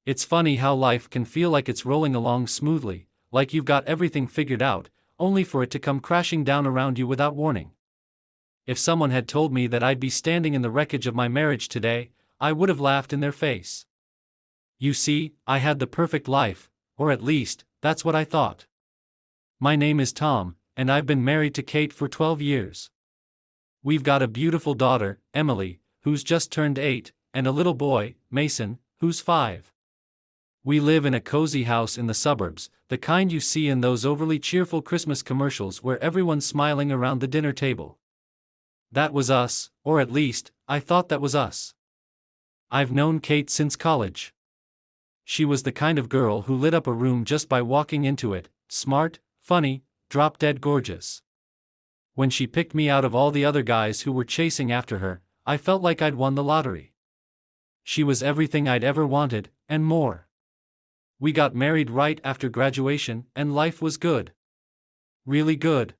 It's funny how life can feel like it's rolling along smoothly, like you've got everything figured out, only for it to come crashing down around you without warning. If someone had told me that I'd be standing in the wreckage of my marriage today, I would have laughed in their face. You see, I had the perfect life, or at least, that's what I thought. My name is Tom, and I've been married to Kate for 12 years. We've got a beautiful daughter, Emily, who's just turned 8, and a little boy, Mason, who's 5. We live in a cozy house in the suburbs, the kind you see in those overly cheerful Christmas commercials where everyone's smiling around the dinner table. That was us, or at least, I thought that was us. I've known Kate since college. She was the kind of girl who lit up a room just by walking into it, smart, funny, drop-dead gorgeous. When she picked me out of all the other guys who were chasing after her, I felt like I'd won the lottery. She was everything I'd ever wanted, and more. We got married right after graduation, and life was good. Really good.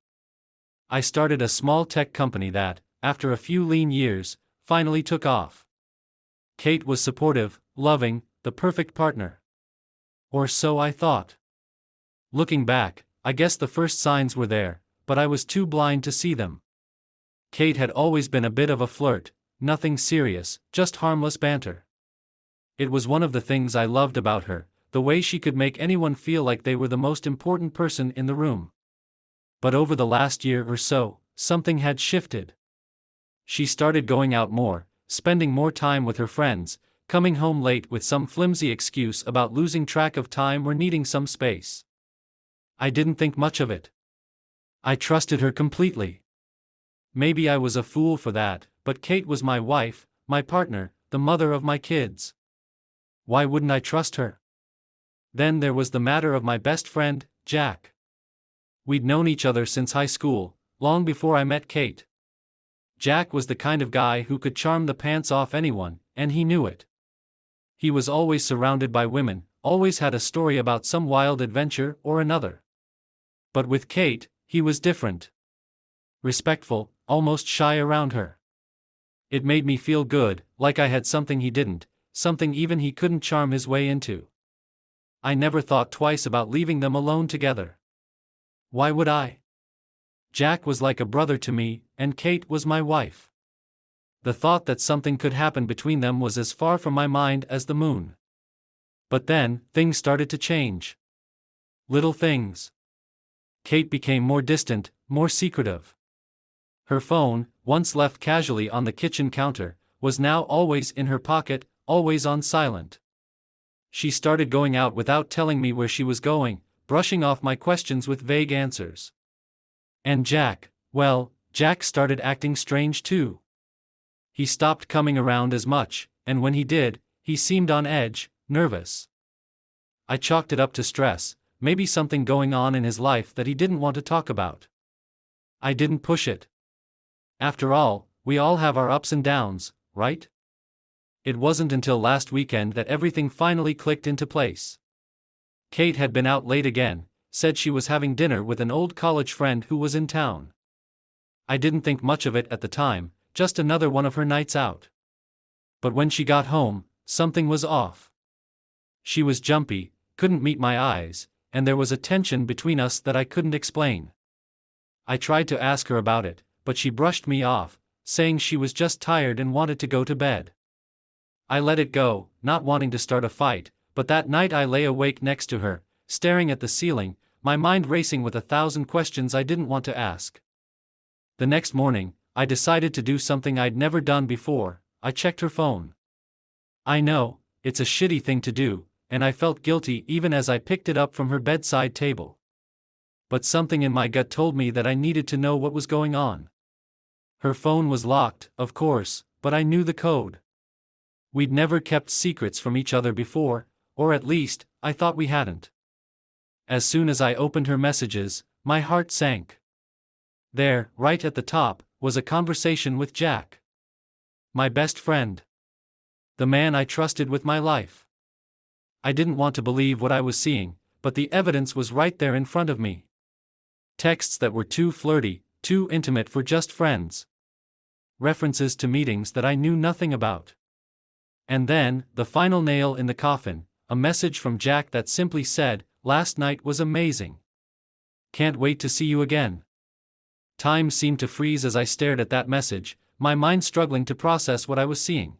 I started a small tech company that, after a few lean years, finally took off. Kate was supportive, loving, the perfect partner. Or so I thought. Looking back, I guess the first signs were there, but I was too blind to see them. Kate had always been a bit of a flirt, nothing serious, just harmless banter. It was one of the things I loved about her, the way she could make anyone feel like they were the most important person in the room. But over the last year or so, something had shifted. She started going out more, spending more time with her friends, coming home late with some flimsy excuse about losing track of time or needing some space. I didn't think much of it. I trusted her completely. Maybe I was a fool for that, but Kate was my wife, my partner, the mother of my kids. Why wouldn't I trust her? Then there was the matter of my best friend, Jack. We'd known each other since high school, long before I met Kate. Jack was the kind of guy who could charm the pants off anyone, and he knew it. He was always surrounded by women, always had a story about some wild adventure or another. But with Kate, he was different. Respectful, almost shy around her. It made me feel good, like I had something he didn't, something even he couldn't charm his way into. I never thought twice about leaving them alone together. Why would I? Jack was like a brother to me, and Kate was my wife. The thought that something could happen between them was as far from my mind as the moon. But then, things started to change. Little things. Kate became more distant, more secretive. Her phone, once left casually on the kitchen counter, was now always in her pocket, always on silent. She started going out without telling me where she was going, brushing off my questions with vague answers. And Jack, well, Jack started acting strange too. He stopped coming around as much, and when he did, he seemed on edge, nervous. I chalked it up to stress, maybe something going on in his life that he didn't want to talk about. I didn't push it. After all, we all have our ups and downs, right? It wasn't until last weekend that everything finally clicked into place. Kate had been out late again, said she was having dinner with an old college friend who was in town. I didn't think much of it at the time, just another one of her nights out. But when she got home, something was off. She was jumpy, couldn't meet my eyes, and there was a tension between us that I couldn't explain. I tried to ask her about it, but she brushed me off, saying she was just tired and wanted to go to bed. I let it go, not wanting to start a fight, but that night I lay awake next to her, staring at the ceiling, my mind racing with 1,000 questions I didn't want to ask. The next morning, I decided to do something I'd never done before. I checked her phone. I know, it's a shitty thing to do, and I felt guilty even as I picked it up from her bedside table. But something in my gut told me that I needed to know what was going on. Her phone was locked, of course, but I knew the code. We'd never kept secrets from each other before, or at least, I thought we hadn't. As soon as I opened her messages, my heart sank. There, right at the top, was a conversation with Jack. My best friend. The man I trusted with my life. I didn't want to believe what I was seeing, but the evidence was right there in front of me. Texts that were too flirty, too intimate for just friends. References to meetings that I knew nothing about. And then, the final nail in the coffin, a message from Jack that simply said, "Last night was amazing. Can't wait to see you again." Time seemed to freeze as I stared at that message, my mind struggling to process what I was seeing.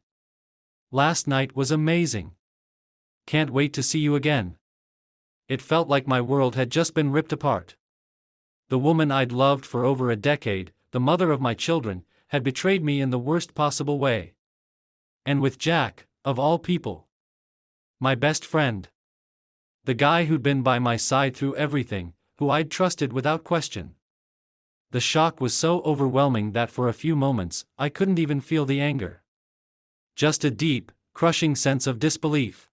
Last night was amazing. Can't wait to see you again. It felt like my world had just been ripped apart. The woman I'd loved for over a decade, the mother of my children, had betrayed me in the worst possible way. And with Jack, of all people. My best friend. The guy who'd been by my side through everything, who I'd trusted without question. The shock was so overwhelming that for a few moments, I couldn't even feel the anger. Just a deep, crushing sense of disbelief.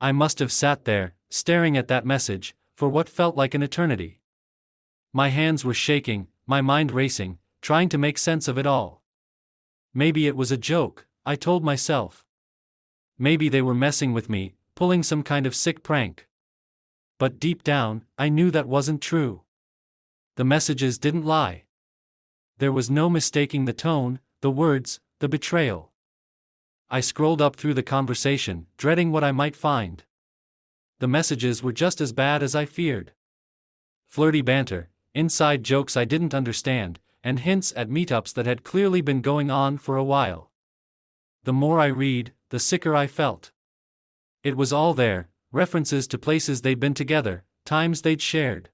I must have sat there, staring at that message, for what felt like an eternity. My hands were shaking, my mind racing, trying to make sense of it all. Maybe it was a joke, I told myself. Maybe they were messing with me, pulling some kind of sick prank. But deep down, I knew that wasn't true. The messages didn't lie. There was no mistaking the tone, the words, the betrayal. I scrolled up through the conversation, dreading what I might find. The messages were just as bad as I feared. Flirty banter, inside jokes I didn't understand, and hints at meetups that had clearly been going on for a while. The more I read, the sicker I felt. It was all there, references to places they'd been together, times they'd shared.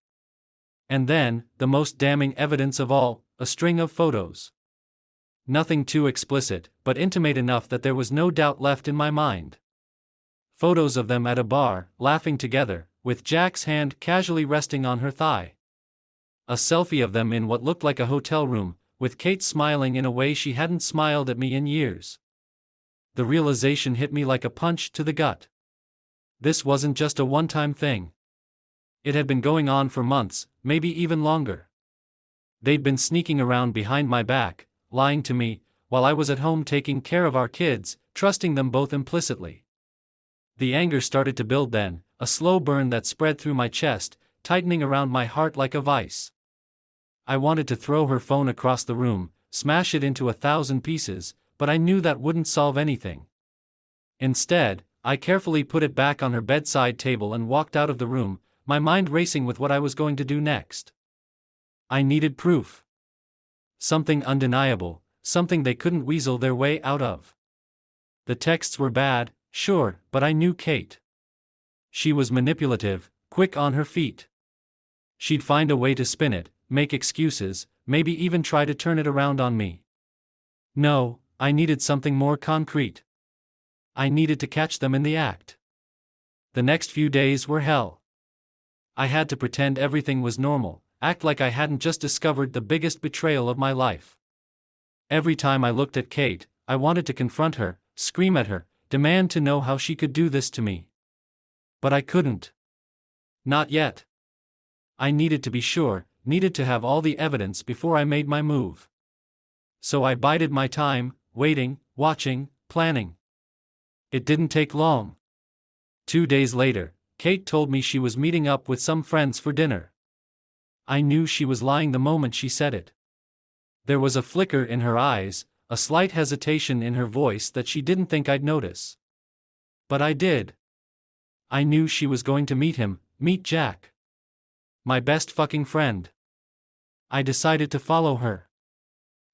And then, the most damning evidence of all, a string of photos. Nothing too explicit, but intimate enough that there was no doubt left in my mind. Photos of them at a bar, laughing together, with Jack's hand casually resting on her thigh. A selfie of them in what looked like a hotel room, with Kate smiling in a way she hadn't smiled at me in years. The realization hit me like a punch to the gut. This wasn't just a one-time thing. It had been going on for months, maybe even longer. They'd been sneaking around behind my back, lying to me, while I was at home taking care of our kids, trusting them both implicitly. The anger started to build then, a slow burn that spread through my chest, tightening around my heart like a vice. I wanted to throw her phone across the room, smash it into 1,000 pieces, but I knew that wouldn't solve anything. Instead, I carefully put it back on her bedside table and walked out of the room, my mind racing with what I was going to do next. I needed proof. Something undeniable, something they couldn't weasel their way out of. The texts were bad, sure, but I knew Kate. She was manipulative, quick on her feet. She'd find a way to spin it, make excuses, maybe even try to turn it around on me. No, I needed something more concrete. I needed to catch them in the act. The next few days were hell. I had to pretend everything was normal, act like I hadn't just discovered the biggest betrayal of my life. Every time I looked at Kate, I wanted to confront her, scream at her, demand to know how she could do this to me. But I couldn't. Not yet. I needed to be sure, needed to have all the evidence before I made my move. So I bided my time, waiting, watching, planning. It didn't take long. 2 days later, Kate told me she was meeting up with some friends for dinner. I knew she was lying the moment she said it. There was a flicker in her eyes, a slight hesitation in her voice that she didn't think I'd notice. But I did. I knew she was going to meet him, meet Jack. My best fucking friend. I decided to follow her.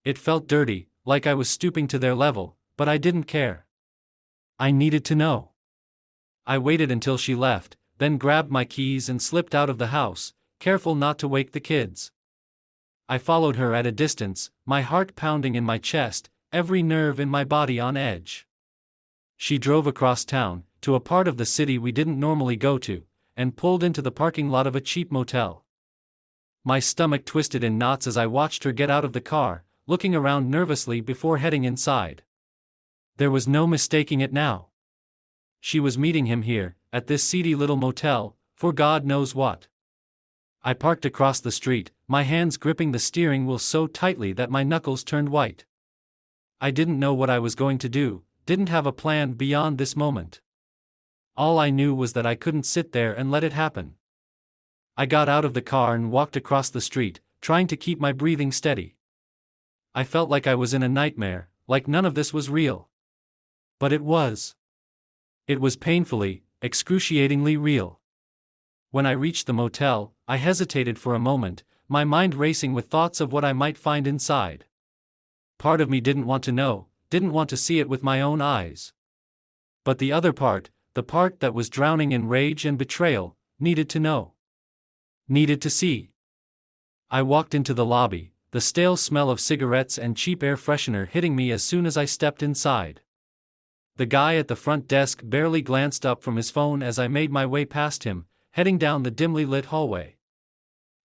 It felt dirty, like I was stooping to their level, but I didn't care. I needed to know. I waited until she left, then grabbed my keys and slipped out of the house, careful not to wake the kids. I followed her at a distance, my heart pounding in my chest, every nerve in my body on edge. She drove across town, to a part of the city we didn't normally go to, and pulled into the parking lot of a cheap motel. My stomach twisted in knots as I watched her get out of the car, looking around nervously before heading inside. There was no mistaking it now. She was meeting him here, at this seedy little motel, for God knows what. I parked across the street, my hands gripping the steering wheel so tightly that my knuckles turned white. I didn't know what I was going to do, didn't have a plan beyond this moment. All I knew was that I couldn't sit there and let it happen. I got out of the car and walked across the street, trying to keep my breathing steady. I felt like I was in a nightmare, like none of this was real. But it was. It was painfully, excruciatingly real. When I reached the motel, I hesitated for a moment, my mind racing with thoughts of what I might find inside. Part of me didn't want to know, didn't want to see it with my own eyes. But the other part, the part that was drowning in rage and betrayal, needed to know. Needed to see. I walked into the lobby, the stale smell of cigarettes and cheap air freshener hitting me as soon as I stepped inside. The guy at the front desk barely glanced up from his phone as I made my way past him, heading down the dimly lit hallway.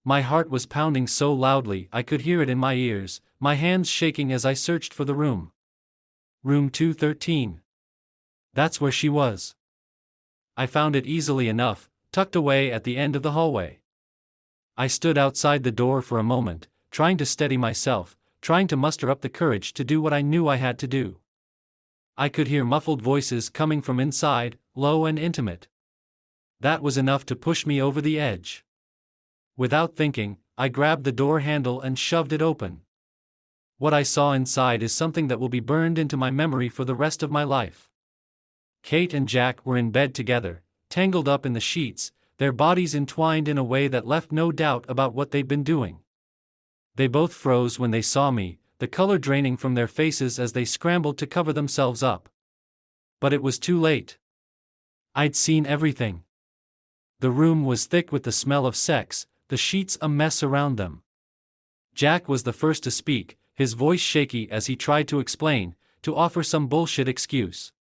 My heart was pounding so loudly I could hear it in my ears, my hands shaking as I searched for the room. Room 213. That's where she was. I found it easily enough, tucked away at the end of the hallway. I stood outside the door for a moment, trying to steady myself, trying to muster up the courage to do what I knew I had to do. I could hear muffled voices coming from inside, low and intimate. That was enough to push me over the edge. Without thinking, I grabbed the door handle and shoved it open. What I saw inside is something that will be burned into my memory for the rest of my life. Kate and Jack were in bed together, tangled up in the sheets, their bodies entwined in a way that left no doubt about what they'd been doing. They both froze when they saw me, the color draining from their faces as they scrambled to cover themselves up. But it was too late. I'd seen everything. The room was thick with the smell of sex, the sheets a mess around them. Jack was the first to speak, his voice shaky as he tried to explain, to offer some bullshit excuse.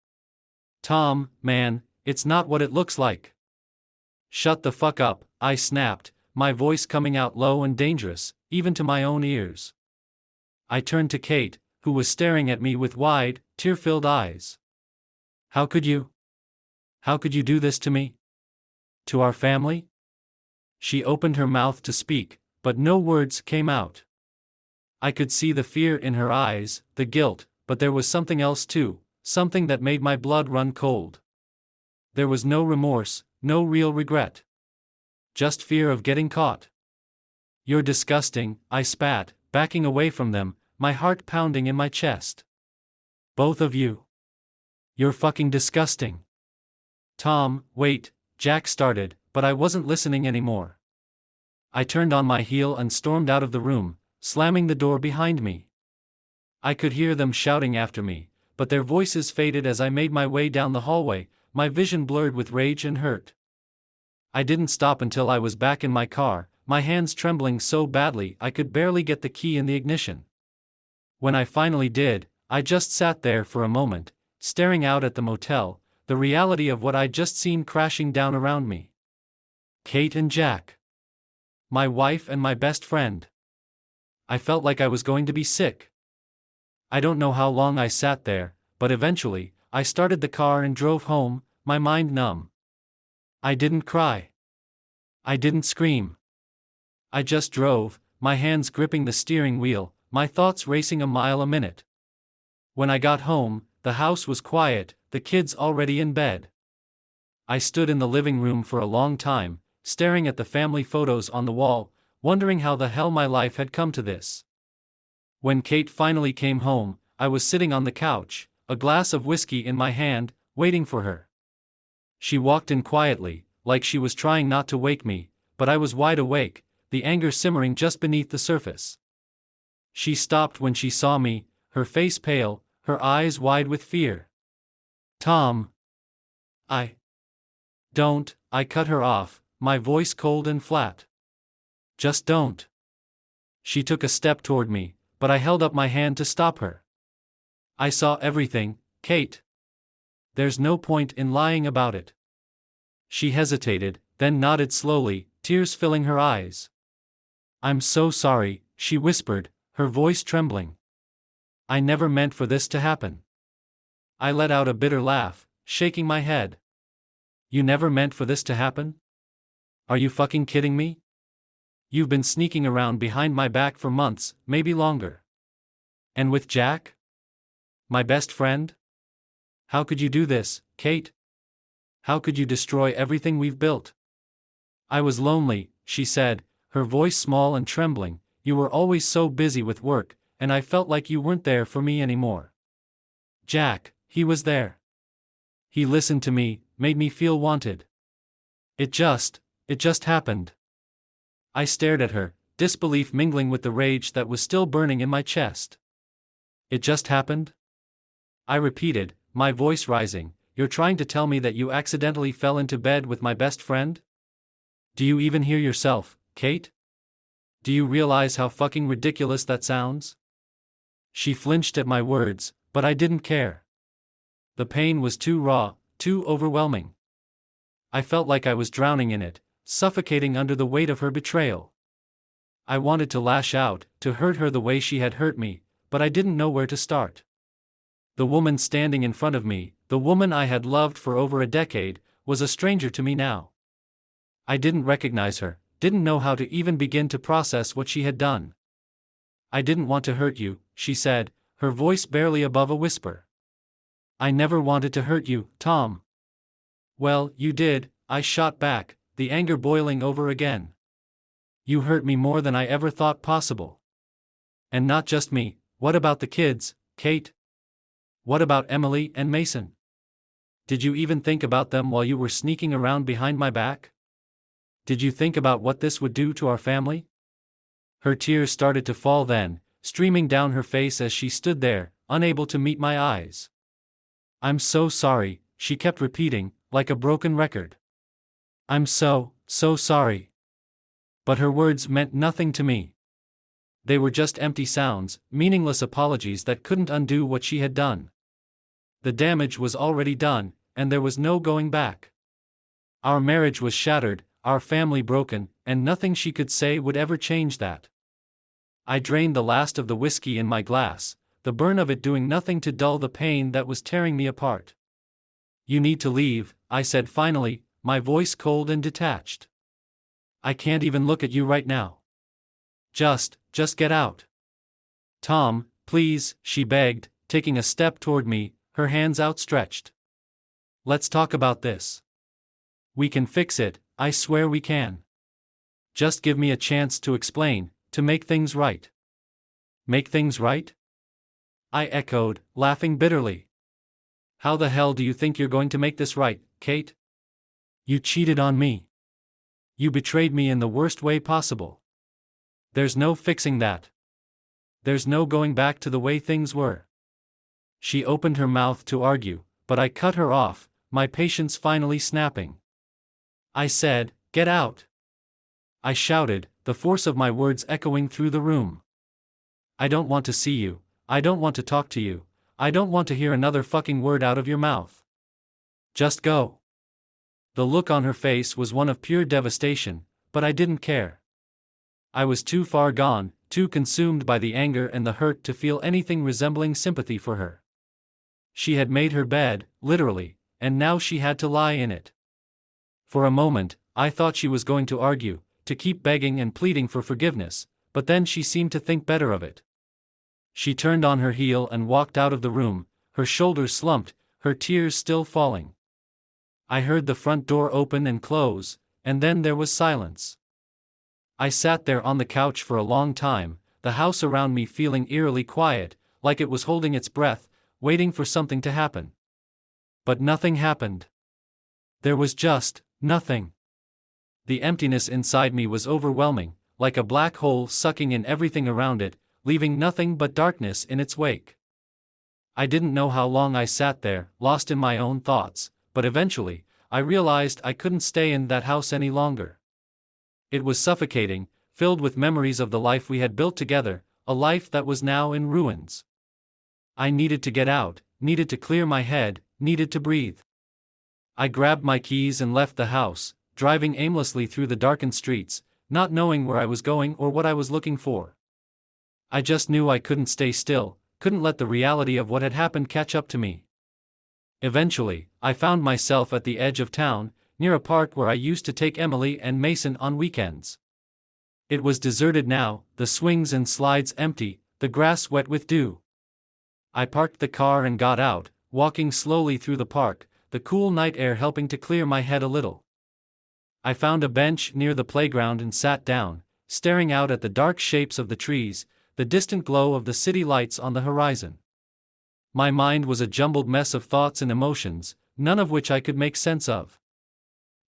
"Tom, man, it's not what it looks like." "Shut the fuck up," I snapped, my voice coming out low and dangerous, even to my own ears. I turned to Kate, who was staring at me with wide, tear-filled eyes. How could you do this to me? To our family?" She opened her mouth to speak, but no words came out. I could see the fear in her eyes, the guilt, but there was something else too, something that made my blood run cold. There was no remorse, no real regret. Just fear of getting caught. "You're disgusting," I spat, backing away from them, my heart pounding in my chest. "Both of you. You're fucking disgusting." "Tom, wait," Jack started, but I wasn't listening anymore. I turned on my heel and stormed out of the room, slamming the door behind me. I could hear them shouting after me, but their voices faded as I made my way down the hallway, my vision blurred with rage and hurt. I didn't stop until I was back in my car, my hands trembling so badly I could barely get the key in the ignition. When I finally did, I just sat there for a moment, staring out at the motel, the reality of what I'd just seen crashing down around me. Kate and Jack. My wife and my best friend. I felt like I was going to be sick. I don't know how long I sat there, but eventually, I started the car and drove home, my mind numb. I didn't cry. I didn't scream. I just drove, my hands gripping the steering wheel, my thoughts racing a mile a minute. When I got home, the house was quiet, the kids already in bed. I stood in the living room for a long time, staring at the family photos on the wall, wondering how the hell my life had come to this. When Kate finally came home, I was sitting on the couch, a glass of whiskey in my hand, waiting for her. She walked in quietly, like she was trying not to wake me, but I was wide awake, the anger simmering just beneath the surface. She stopped when she saw me, her face pale, her eyes wide with fear. "Tom. Don't," I cut her off, my voice cold and flat. "Just don't." She took a step toward me, but I held up my hand to stop her. "I saw everything, Kate. There's no point in lying about it." She hesitated, then nodded slowly, tears filling her eyes. "I'm so sorry," she whispered, her voice trembling. "I never meant for this to happen." I let out a bitter laugh, shaking my head. "You never meant for this to happen? Are you fucking kidding me? You've been sneaking around behind my back for months, maybe longer. And with Jack? My best friend? How could you do this, Kate? How could you destroy everything we've built?" "I was lonely," she said, her voice small and trembling. "You were always so busy with work, and I felt like you weren't there for me anymore. Jack, he was there. He listened to me, made me feel wanted. It just happened. I stared at her, disbelief mingling with the rage that was still burning in my chest. It just happened? I repeated, my voice rising. You're trying to tell me that you accidentally fell into bed with my best friend? Do you even hear yourself, Kate? Do you realize how fucking ridiculous that sounds? She flinched at my words, but I didn't care. The pain was too raw, too overwhelming. I felt like I was drowning in it, suffocating under the weight of her betrayal. I wanted to lash out, to hurt her the way she had hurt me, but I didn't know where to start. The woman standing in front of me, the woman I had loved for over a decade, was a stranger to me now. I didn't recognize her, didn't know how to even begin to process what she had done. I didn't want to hurt you, she said, her voice barely above a whisper. I never wanted to hurt you, Tom. Well, you did, I shot back, the anger boiling over again. You hurt me more than I ever thought possible. And not just me, what about the kids, Kate? What about Emily and Mason? Did you even think about them while you were sneaking around behind my back? Did you think about what this would do to our family? Her tears started to fall then, streaming down her face as she stood there, unable to meet my eyes. I'm so sorry, she kept repeating, like a broken record. I'm so sorry. But her words meant nothing to me. They were just empty sounds, meaningless apologies that couldn't undo what she had done. The damage was already done, and there was no going back. Our marriage was shattered, our family broken, and nothing she could say would ever change that. I drained the last of the whiskey in my glass, the burn of it doing nothing to dull the pain that was tearing me apart. You need to leave, I said finally, my voice cold and detached. I can't even look at you right now. Just get out. Tom, please, she begged, taking a step toward me, her hands outstretched. Let's talk about this. We can fix it, I swear we can. Just give me a chance to explain, to make things right. Make things right? I echoed, laughing bitterly. How the hell do you think you're going to make this right, Kate? You cheated on me. You betrayed me in the worst way possible. There's no fixing that. There's no going back to the way things were. She opened her mouth to argue, but I cut her off, my patience finally snapping. I said, get out. I shouted, the force of my words echoing through the room. I don't want to see you, I don't want to talk to you, I don't want to hear another fucking word out of your mouth. Just go. The look on her face was one of pure devastation, but I didn't care. I was too far gone, too consumed by the anger and the hurt to feel anything resembling sympathy for her. She had made her bed, literally, and now she had to lie in it. For a moment, I thought she was going to argue, to keep begging and pleading for forgiveness, but then she seemed to think better of it. She turned on her heel and walked out of the room, her shoulders slumped, her tears still falling. I heard the front door open and close, and then there was silence. I sat there on the couch for a long time, the house around me feeling eerily quiet, like it was holding its breath, waiting for something to happen. But nothing happened. There was just nothing. The emptiness inside me was overwhelming, like a black hole sucking in everything around it, leaving nothing but darkness in its wake. I didn't know how long I sat there, lost in my own thoughts, but eventually, I realized I couldn't stay in that house any longer. It was suffocating, filled with memories of the life we had built together, a life that was now in ruins. I needed to get out, needed to clear my head, needed to breathe. I grabbed my keys and left the house, driving aimlessly through the darkened streets, not knowing where I was going or what I was looking for. I just knew I couldn't stay still, couldn't let the reality of what had happened catch up to me. Eventually, I found myself at the edge of town, near a park where I used to take Emily and Mason on weekends. It was deserted now, the swings and slides empty, the grass wet with dew. I parked the car and got out, walking slowly through the park, the cool night air helping to clear my head a little. I found a bench near the playground and sat down, staring out at the dark shapes of the trees, the distant glow of the city lights on the horizon. My mind was a jumbled mess of thoughts and emotions, none of which I could make sense of.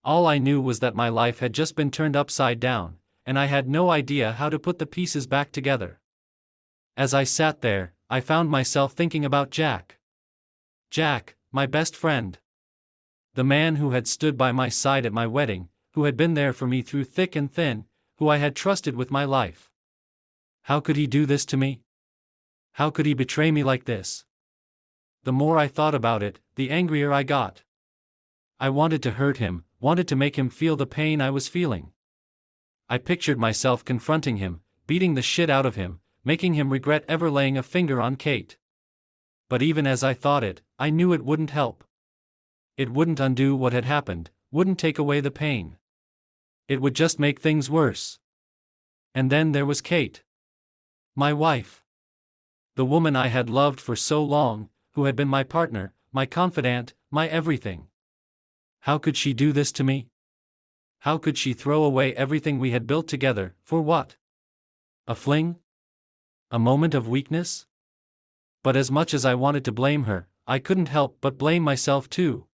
All I knew was that my life had just been turned upside down, and I had no idea how to put the pieces back together. As I sat there, I found myself thinking about Jack. Jack, my best friend. The man who had stood by my side at my wedding, who had been there for me through thick and thin, who I had trusted with my life. How could he do this to me? How could he betray me like this? The more I thought about it, the angrier I got. I wanted to hurt him, wanted to make him feel the pain I was feeling. I pictured myself confronting him, beating the shit out of him, making him regret ever laying a finger on Kate. But even as I thought it, I knew it wouldn't help. It wouldn't undo what had happened, wouldn't take away the pain. It would just make things worse. And then there was Kate. My wife. The woman I had loved for so long, who had been my partner, my confidant, my everything. How could she do this to me? How could she throw away everything we had built together, for what? A fling? A moment of weakness? But as much as I wanted to blame her, I couldn't help but blame myself too.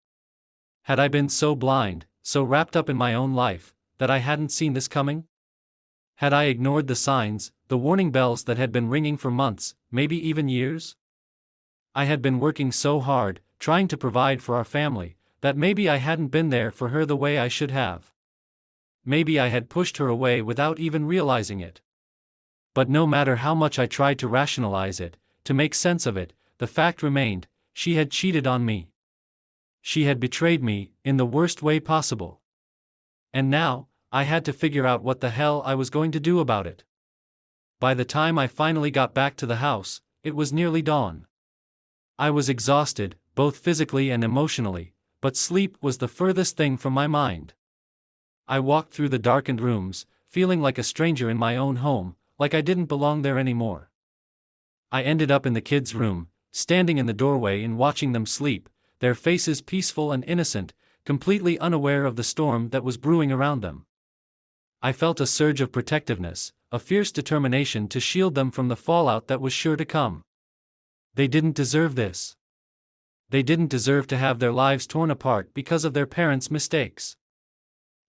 Had I been so blind, so wrapped up in my own life, that I hadn't seen this coming? Had I ignored the signs, the warning bells that had been ringing for months, maybe even years? I had been working so hard, trying to provide for our family, that maybe I hadn't been there for her the way I should have. Maybe I had pushed her away without even realizing it. But no matter how much I tried to rationalize it, to make sense of it, the fact remained, she had cheated on me. She had betrayed me, in the worst way possible. And now, I had to figure out what the hell I was going to do about it. By the time I finally got back to the house, it was nearly dawn. I was exhausted, both physically and emotionally, but sleep was the furthest thing from my mind. I walked through the darkened rooms, feeling like a stranger in my own home, like I didn't belong there anymore. I ended up in the kids' room, standing in the doorway and watching them sleep, their faces peaceful and innocent, completely unaware of the storm that was brewing around them. I felt a surge of protectiveness, a fierce determination to shield them from the fallout that was sure to come. They didn't deserve this. They didn't deserve to have their lives torn apart because of their parents' mistakes.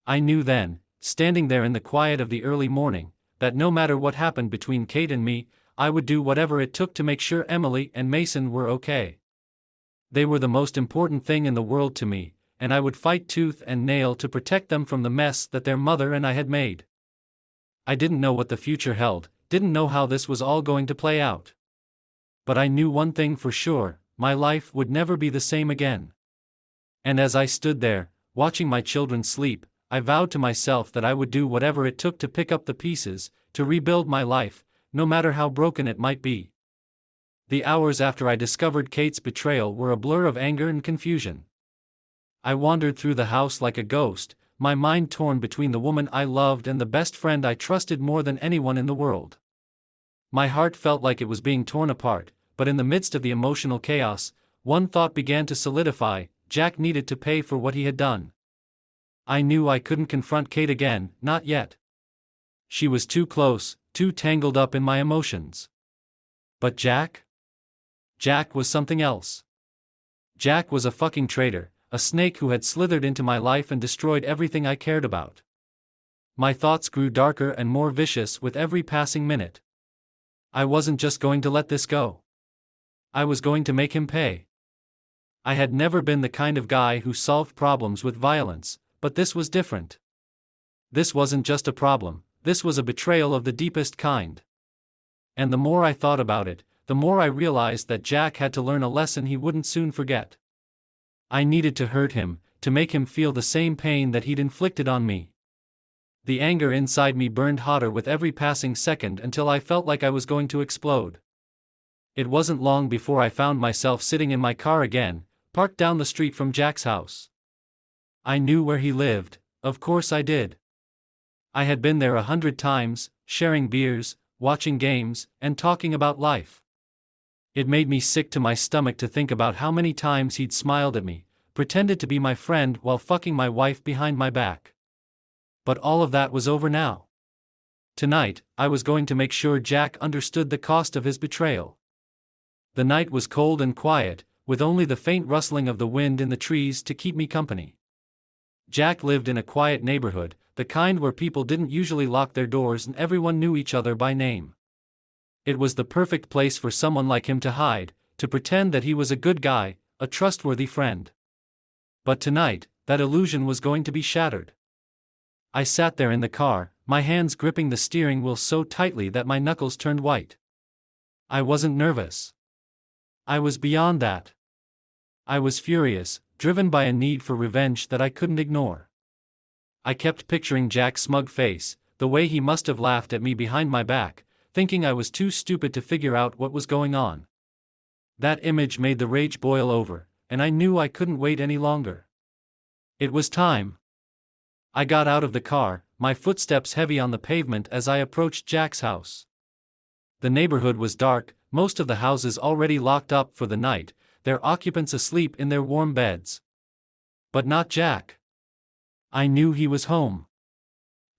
I knew then, standing there in the quiet of the early morning, that no matter what happened between Kate and me, I would do whatever it took to make sure Emily and Mason were okay. They were the most important thing in the world to me, and I would fight tooth and nail to protect them from the mess that their mother and I had made. I didn't know what the future held, didn't know how this was all going to play out. But I knew one thing for sure, my life would never be the same again. And as I stood there, watching my children sleep, I vowed to myself that I would do whatever it took to pick up the pieces, to rebuild my life, no matter how broken it might be. The hours after I discovered Kate's betrayal were a blur of anger and confusion. I wandered through the house like a ghost, my mind torn between the woman I loved and the best friend I trusted more than anyone in the world. My heart felt like it was being torn apart, but in the midst of the emotional chaos, one thought began to solidify: Jack needed to pay for what he had done. I knew I couldn't confront Kate again, not yet. She was too close, too tangled up in my emotions. But Jack? Jack was something else. Jack was a fucking traitor, a snake who had slithered into my life and destroyed everything I cared about. My thoughts grew darker and more vicious with every passing minute. I wasn't just going to let this go. I was going to make him pay. I had never been the kind of guy who solved problems with violence, but this was different. This wasn't just a problem, this was a betrayal of the deepest kind. And the more I thought about it, the more I realized that Jack had to learn a lesson he wouldn't soon forget. I needed to hurt him, to make him feel the same pain that he'd inflicted on me. The anger inside me burned hotter with every passing second until I felt like I was going to explode. It wasn't long before I found myself sitting in my car again, parked down the street from Jack's house. I knew where he lived, of course I did. I had been there 100 times, sharing beers, watching games, and talking about life. It made me sick to my stomach to think about how many times he'd smiled at me, pretended to be my friend while fucking my wife behind my back. But all of that was over now. Tonight, I was going to make sure Jack understood the cost of his betrayal. The night was cold and quiet, with only the faint rustling of the wind in the trees to keep me company. Jack lived in a quiet neighborhood, the kind where people didn't usually lock their doors and everyone knew each other by name. It was the perfect place for someone like him to hide, to pretend that he was a good guy, a trustworthy friend. But tonight, that illusion was going to be shattered. I sat there in the car, my hands gripping the steering wheel so tightly that my knuckles turned white. I wasn't nervous. I was beyond that. I was furious, driven by a need for revenge that I couldn't ignore. I kept picturing Jack's smug face, the way he must have laughed at me behind my back, thinking I was too stupid to figure out what was going on. That image made the rage boil over, and I knew I couldn't wait any longer. It was time. I got out of the car, my footsteps heavy on the pavement as I approached Jack's house. The neighborhood was dark, most of the houses already locked up for the night, their occupants asleep in their warm beds. But not Jack. I knew he was home.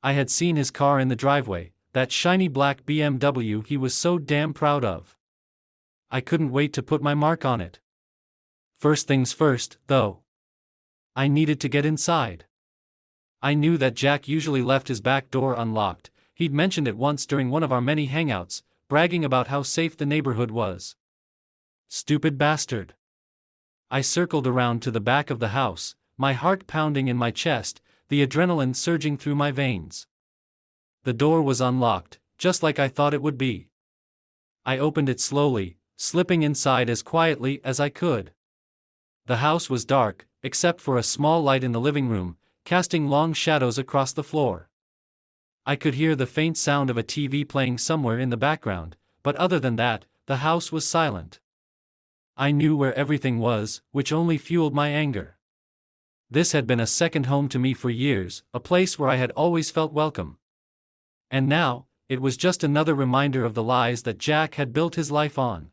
I had seen his car in the driveway, that shiny black BMW he was so damn proud of. I couldn't wait to put my mark on it. First things first, though. I needed to get inside. I knew that Jack usually left his back door unlocked. He'd mentioned it once during one of our many hangouts, bragging about how safe the neighborhood was. Stupid bastard. I circled around to the back of the house, my heart pounding in my chest, the adrenaline surging through my veins. The door was unlocked, just like I thought it would be. I opened it slowly, slipping inside as quietly as I could. The house was dark, except for a small light in the living room, casting long shadows across the floor. I could hear the faint sound of a TV playing somewhere in the background, but other than that, the house was silent. I knew where everything was, which only fueled my anger. This had been a second home to me for years, a place where I had always felt welcome. And now, it was just another reminder of the lies that Jack had built his life on.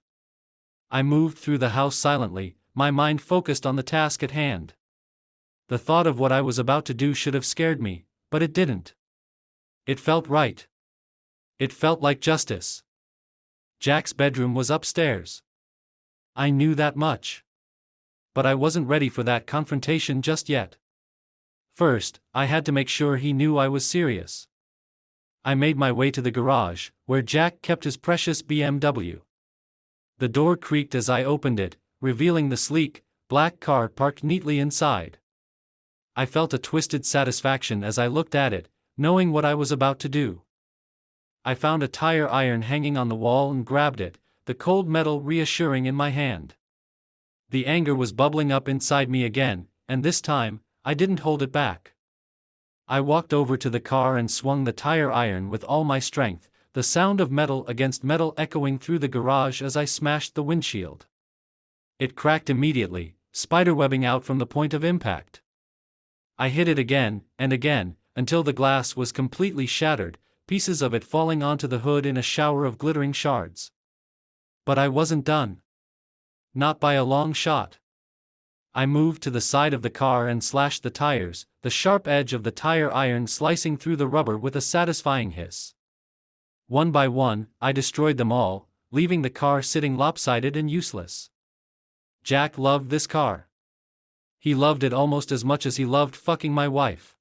I moved through the house silently, my mind focused on the task at hand. The thought of what I was about to do should have scared me, but it didn't. It felt right. It felt like justice. Jack's bedroom was upstairs. I knew that much. But I wasn't ready for that confrontation just yet. First, I had to make sure he knew I was serious. I made my way to the garage, where Jack kept his precious BMW. The door creaked as I opened it, revealing the sleek, black car parked neatly inside. I felt a twisted satisfaction as I looked at it, knowing what I was about to do. I found a tire iron hanging on the wall and grabbed it, the cold metal reassuring in my hand. The anger was bubbling up inside me again, and this time, I didn't hold it back. I walked over to the car and swung the tire iron with all my strength, the sound of metal against metal echoing through the garage as I smashed the windshield. It cracked immediately, spiderwebbing out from the point of impact. I hit it again, and again, until the glass was completely shattered, pieces of it falling onto the hood in a shower of glittering shards. But I wasn't done. Not by a long shot. I moved to the side of the car and slashed the tires, the sharp edge of the tire iron slicing through the rubber with a satisfying hiss. One by one, I destroyed them all, leaving the car sitting lopsided and useless. Jack loved this car. He loved it almost as much as he loved fucking my wife.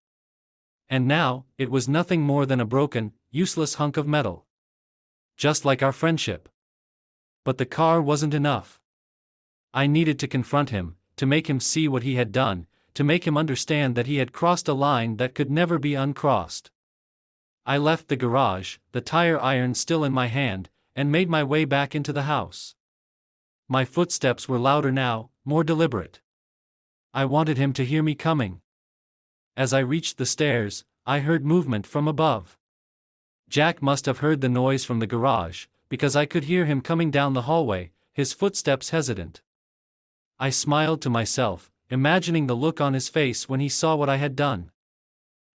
And now, it was nothing more than a broken, useless hunk of metal. Just like our friendship. But the car wasn't enough. I needed to confront him, to make him see what he had done, to make him understand that he had crossed a line that could never be uncrossed. I left the garage, the tire iron still in my hand, and made my way back into the house. My footsteps were louder now, more deliberate. I wanted him to hear me coming. As I reached the stairs, I heard movement from above. Jack must have heard the noise from the garage, because I could hear him coming down the hallway, his footsteps hesitant. I smiled to myself, imagining the look on his face when he saw what I had done.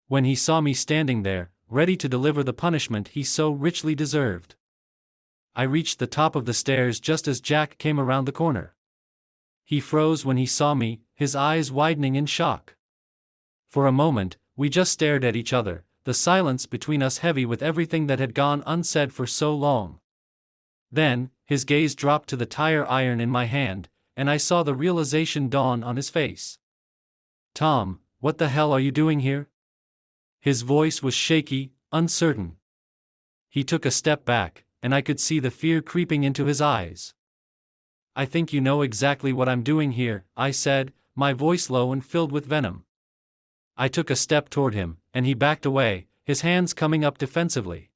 When he saw me standing there, ready to deliver the punishment he so richly deserved. I reached the top of the stairs just as Jack came around the corner. He froze when he saw me, his eyes widening in shock. For a moment, we just stared at each other, the silence between us heavy with everything that had gone unsaid for so long. Then, his gaze dropped to the tire iron in my hand, and I saw the realization dawn on his face. "Tom, what the hell are you doing here?" His voice was shaky, uncertain. He took a step back, and I could see the fear creeping into his eyes. "I think you know exactly what I'm doing here," I said, my voice low and filled with venom. I took a step toward him, and he backed away, his hands coming up defensively.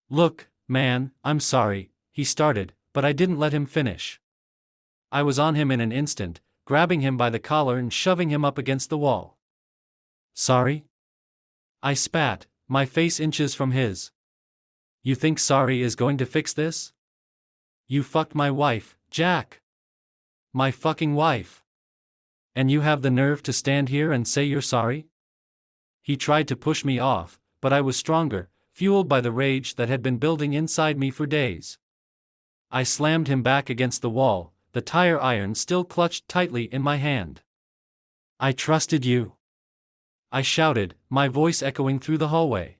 "Look, man, I'm sorry," he started, but I didn't let him finish. I was on him in an instant, grabbing him by the collar and shoving him up against the wall. "Sorry?" I spat, my face inches from his. "You think sorry is going to fix this? You fucked my wife, Jack. My fucking wife. And you have the nerve to stand here and say you're sorry?" He tried to push me off, but I was stronger, fueled by the rage that had been building inside me for days. I slammed him back against the wall, the tire iron still clutched tightly in my hand. "I trusted you," I shouted, my voice echoing through the hallway.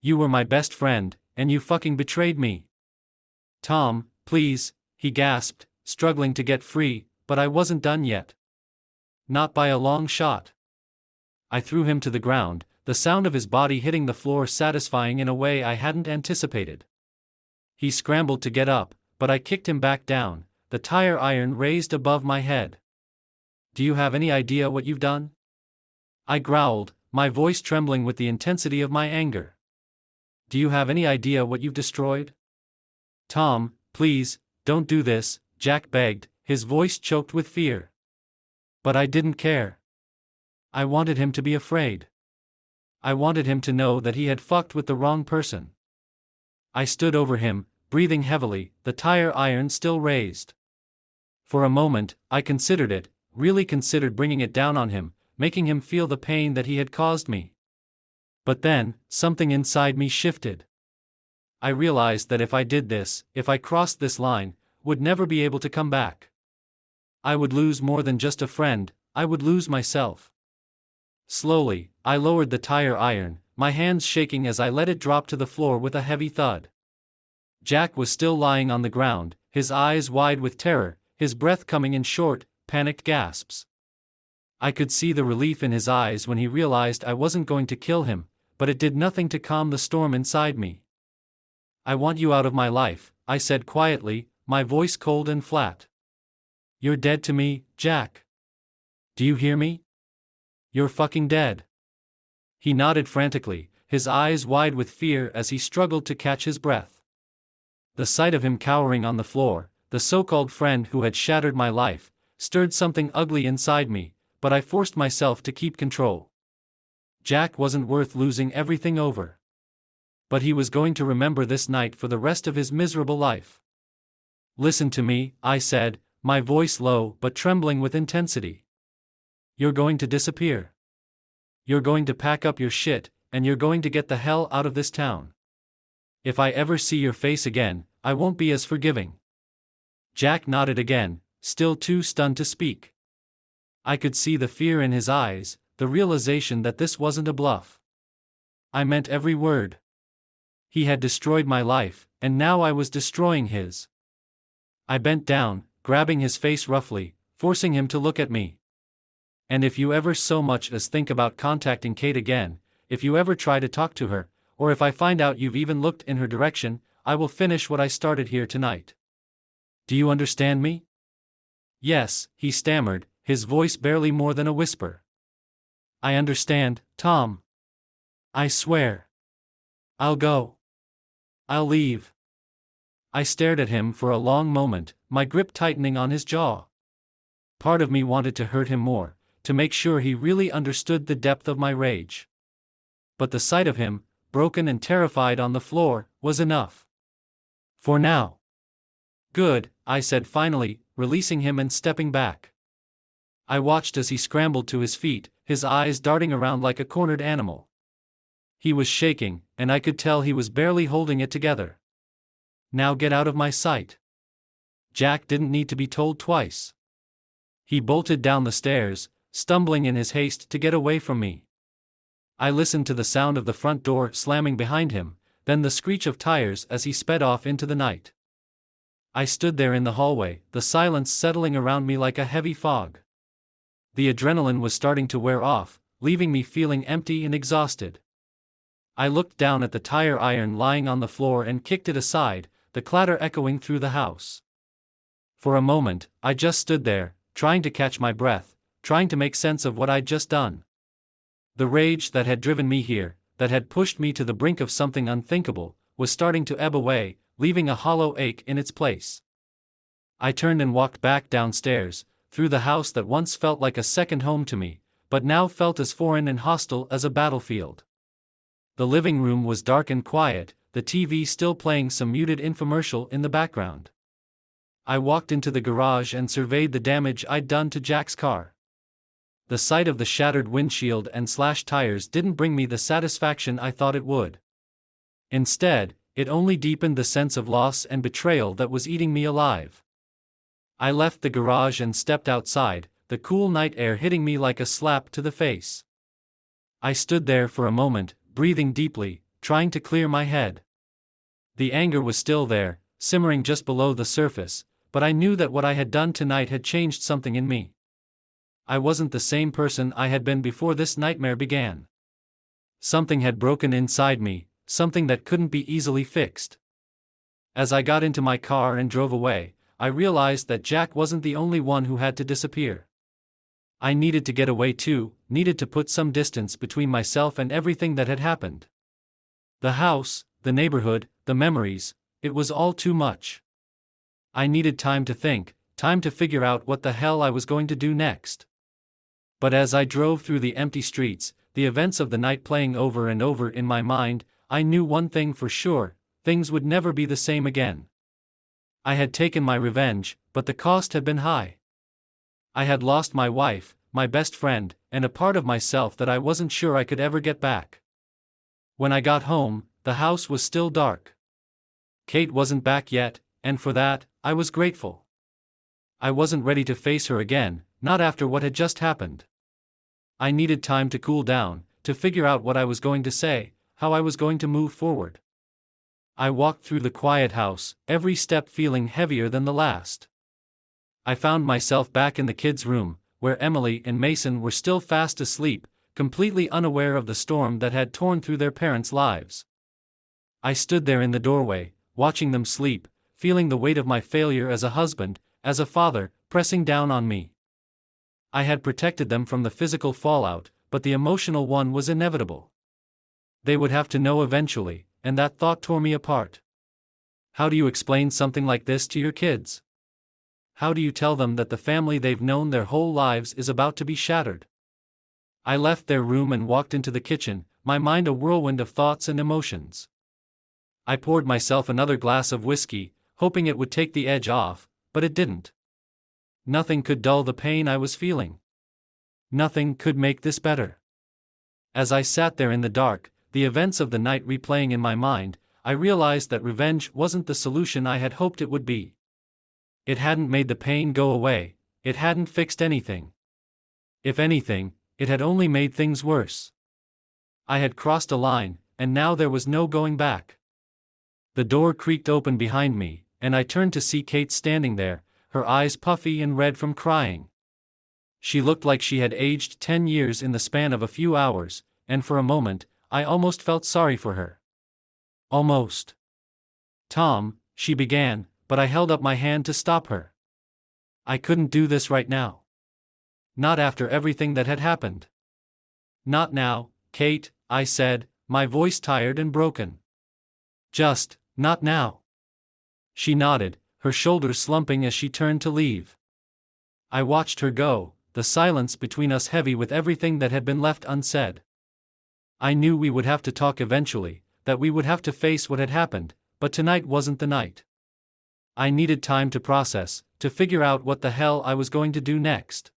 "You were my best friend, and you fucking betrayed me." "Tom, please," he gasped, struggling to get free, but I wasn't done yet. Not by a long shot. I threw him to the ground, the sound of his body hitting the floor satisfying in a way I hadn't anticipated. He scrambled to get up, but I kicked him back down, the tire iron raised above my head. "Do you have any idea what you've done?" I growled, my voice trembling with the intensity of my anger. "Do you have any idea what you've destroyed?" "Tom, please, don't do this," Jack begged, his voice choked with fear. But I didn't care. I wanted him to be afraid. I wanted him to know that he had fucked with the wrong person. I stood over him, breathing heavily, the tire iron still raised. For a moment, I considered it, really considered bringing it down on him, making him feel the pain that he had caused me. But then, something inside me shifted. I realized that if I did this, if I crossed this line, would never be able to come back. I would lose more than just a friend, I would lose myself. Slowly, I lowered the tire iron, my hands shaking as I let it drop to the floor with a heavy thud. Jack was still lying on the ground, his eyes wide with terror, his breath coming in short, panicked gasps. I could see the relief in his eyes when he realized I wasn't going to kill him, but it did nothing to calm the storm inside me. "I want you out of my life," I said quietly, my voice cold and flat. "You're dead to me, Jack. Do you hear me? You're fucking dead." He nodded frantically, his eyes wide with fear as he struggled to catch his breath. The sight of him cowering on the floor, the so-called friend who had shattered my life, stirred something ugly inside me, but I forced myself to keep control. Jack wasn't worth losing everything over. But he was going to remember this night for the rest of his miserable life. "Listen to me," I said, my voice low but trembling with intensity. "You're going to disappear. You're going to pack up your shit, and you're going to get the hell out of this town. If I ever see your face again, I won't be as forgiving." Jack nodded again, still too stunned to speak. I could see the fear in his eyes, the realization that this wasn't a bluff. I meant every word. He had destroyed my life, and now I was destroying his. I bent down, grabbing his face roughly, forcing him to look at me. "And if you ever so much as think about contacting Kate again, if you ever try to talk to her, or if I find out you've even looked in her direction, I will finish what I started here tonight. Do you understand me?" "Yes," he stammered, his voice barely more than a whisper. "I understand, Tom. I swear. I'll go. I'll leave." I stared at him for a long moment, my grip tightening on his jaw. Part of me wanted to hurt him more, to make sure he really understood the depth of my rage. But the sight of him, broken and terrified on the floor, was enough. For now. "Good," I said finally, releasing him and stepping back. I watched as he scrambled to his feet, his eyes darting around like a cornered animal. He was shaking, and I could tell he was barely holding it together. "Now get out of my sight." Jack didn't need to be told twice. He bolted down the stairs, stumbling in his haste to get away from me. I listened to the sound of the front door slamming behind him, then the screech of tires as he sped off into the night. I stood there in the hallway, the silence settling around me like a heavy fog. The adrenaline was starting to wear off, leaving me feeling empty and exhausted. I looked down at the tire iron lying on the floor and kicked it aside, the clatter echoing through the house. For a moment, I just stood there, trying to catch my breath, trying to make sense of what I'd just done. The rage that had driven me here, that had pushed me to the brink of something unthinkable, was starting to ebb away, leaving a hollow ache in its place. I turned and walked back downstairs, through the house that once felt like a second home to me, but now felt as foreign and hostile as a battlefield. The living room was dark and quiet, the TV still playing some muted infomercial in the background. I walked into the garage and surveyed the damage I'd done to Jack's car. The sight of the shattered windshield and slashed tires didn't bring me the satisfaction I thought it would. Instead, it only deepened the sense of loss and betrayal that was eating me alive. I left the garage and stepped outside, the cool night air hitting me like a slap to the face. I stood there for a moment, breathing deeply, trying to clear my head. The anger was still there, simmering just below the surface, but I knew that what I had done tonight had changed something in me. I wasn't the same person I had been before this nightmare began. Something had broken inside me, something that couldn't be easily fixed. As I got into my car and drove away, I realized that Jack wasn't the only one who had to disappear. I needed to get away too, needed to put some distance between myself and everything that had happened. The house, the neighborhood, the memories, it was all too much. I needed time to think, time to figure out what the hell I was going to do next. But as I drove through the empty streets, the events of the night playing over and over in my mind, I knew one thing for sure: things would never be the same again. I had taken my revenge, but the cost had been high. I had lost my wife, my best friend, and a part of myself that I wasn't sure I could ever get back. When I got home, the house was still dark. Kate wasn't back yet, and for that, I was grateful. I wasn't ready to face her again, not after what had just happened. I needed time to cool down, to figure out what I was going to say, how I was going to move forward. I walked through the quiet house, every step feeling heavier than the last. I found myself back in the kids' room, where Emily and Mason were still fast asleep, completely unaware of the storm that had torn through their parents' lives. I stood there in the doorway, watching them sleep, feeling the weight of my failure as a husband, as a father, pressing down on me. I had protected them from the physical fallout, but the emotional one was inevitable. They would have to know eventually, and that thought tore me apart. How do you explain something like this to your kids? How do you tell them that the family they've known their whole lives is about to be shattered? I left their room and walked into the kitchen, my mind a whirlwind of thoughts and emotions. I poured myself another glass of whiskey, hoping it would take the edge off, but it didn't. Nothing could dull the pain I was feeling. Nothing could make this better. As I sat there in the dark, the events of the night replaying in my mind, I realized that revenge wasn't the solution I had hoped it would be. It hadn't made the pain go away, it hadn't fixed anything. If anything, it had only made things worse. I had crossed a line, and now there was no going back. The door creaked open behind me, and I turned to see Kate standing there, her eyes puffy and red from crying. She looked like she had aged 10 years in the span of a few hours, and for a moment, I almost felt sorry for her. Almost. "Tom," she began, but I held up my hand to stop her. I couldn't do this right now. Not after everything that had happened. "Not now, Kate," I said, my voice tired and broken. "Just, not now." She nodded, her shoulders slumping as she turned to leave. I watched her go, the silence between us heavy with everything that had been left unsaid. I knew we would have to talk eventually, that we would have to face what had happened, but tonight wasn't the night. I needed time to process, to figure out what the hell I was going to do next.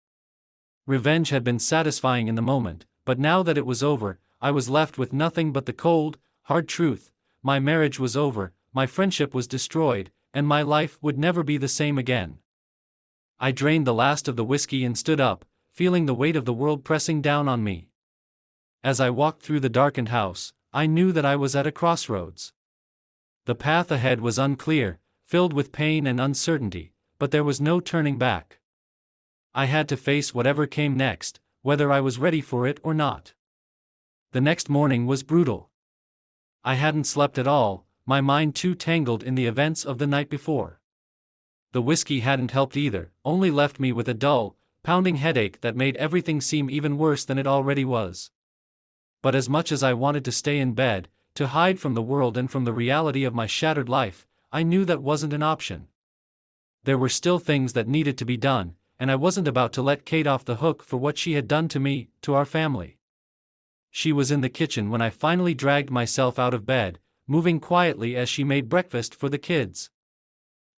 Revenge had been satisfying in the moment, but now that it was over, I was left with nothing but the cold, hard truth: my marriage was over, my friendship was destroyed, and my life would never be the same again. I drained the last of the whiskey and stood up, feeling the weight of the world pressing down on me. As I walked through the darkened house, I knew that I was at a crossroads. The path ahead was unclear, filled with pain and uncertainty, but there was no turning back. I had to face whatever came next, whether I was ready for it or not. The next morning was brutal. I hadn't slept at all, my mind too tangled in the events of the night before. The whiskey hadn't helped either, only left me with a dull, pounding headache that made everything seem even worse than it already was. But as much as I wanted to stay in bed, to hide from the world and from the reality of my shattered life, I knew that wasn't an option. There were still things that needed to be done, and I wasn't about to let Kate off the hook for what she had done to me, to our family. She was in the kitchen when I finally dragged myself out of bed, moving quietly as she made breakfast for the kids.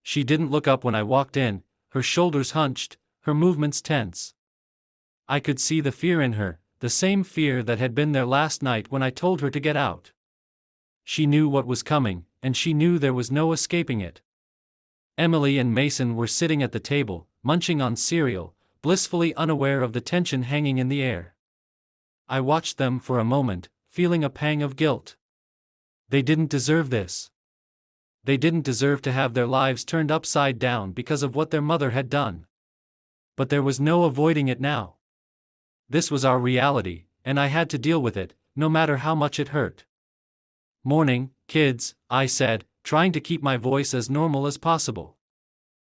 She didn't look up when I walked in, her shoulders hunched, her movements tense. I could see the fear in her, the same fear that had been there last night when I told her to get out. She knew what was coming, and she knew there was no escaping it. Emily and Mason were sitting at the table, munching on cereal, blissfully unaware of the tension hanging in the air. I watched them for a moment, feeling a pang of guilt. They didn't deserve this. They didn't deserve to have their lives turned upside down because of what their mother had done. But there was no avoiding it now. This was our reality, and I had to deal with it, no matter how much it hurt. "Morning, kids," I said, trying to keep my voice as normal as possible.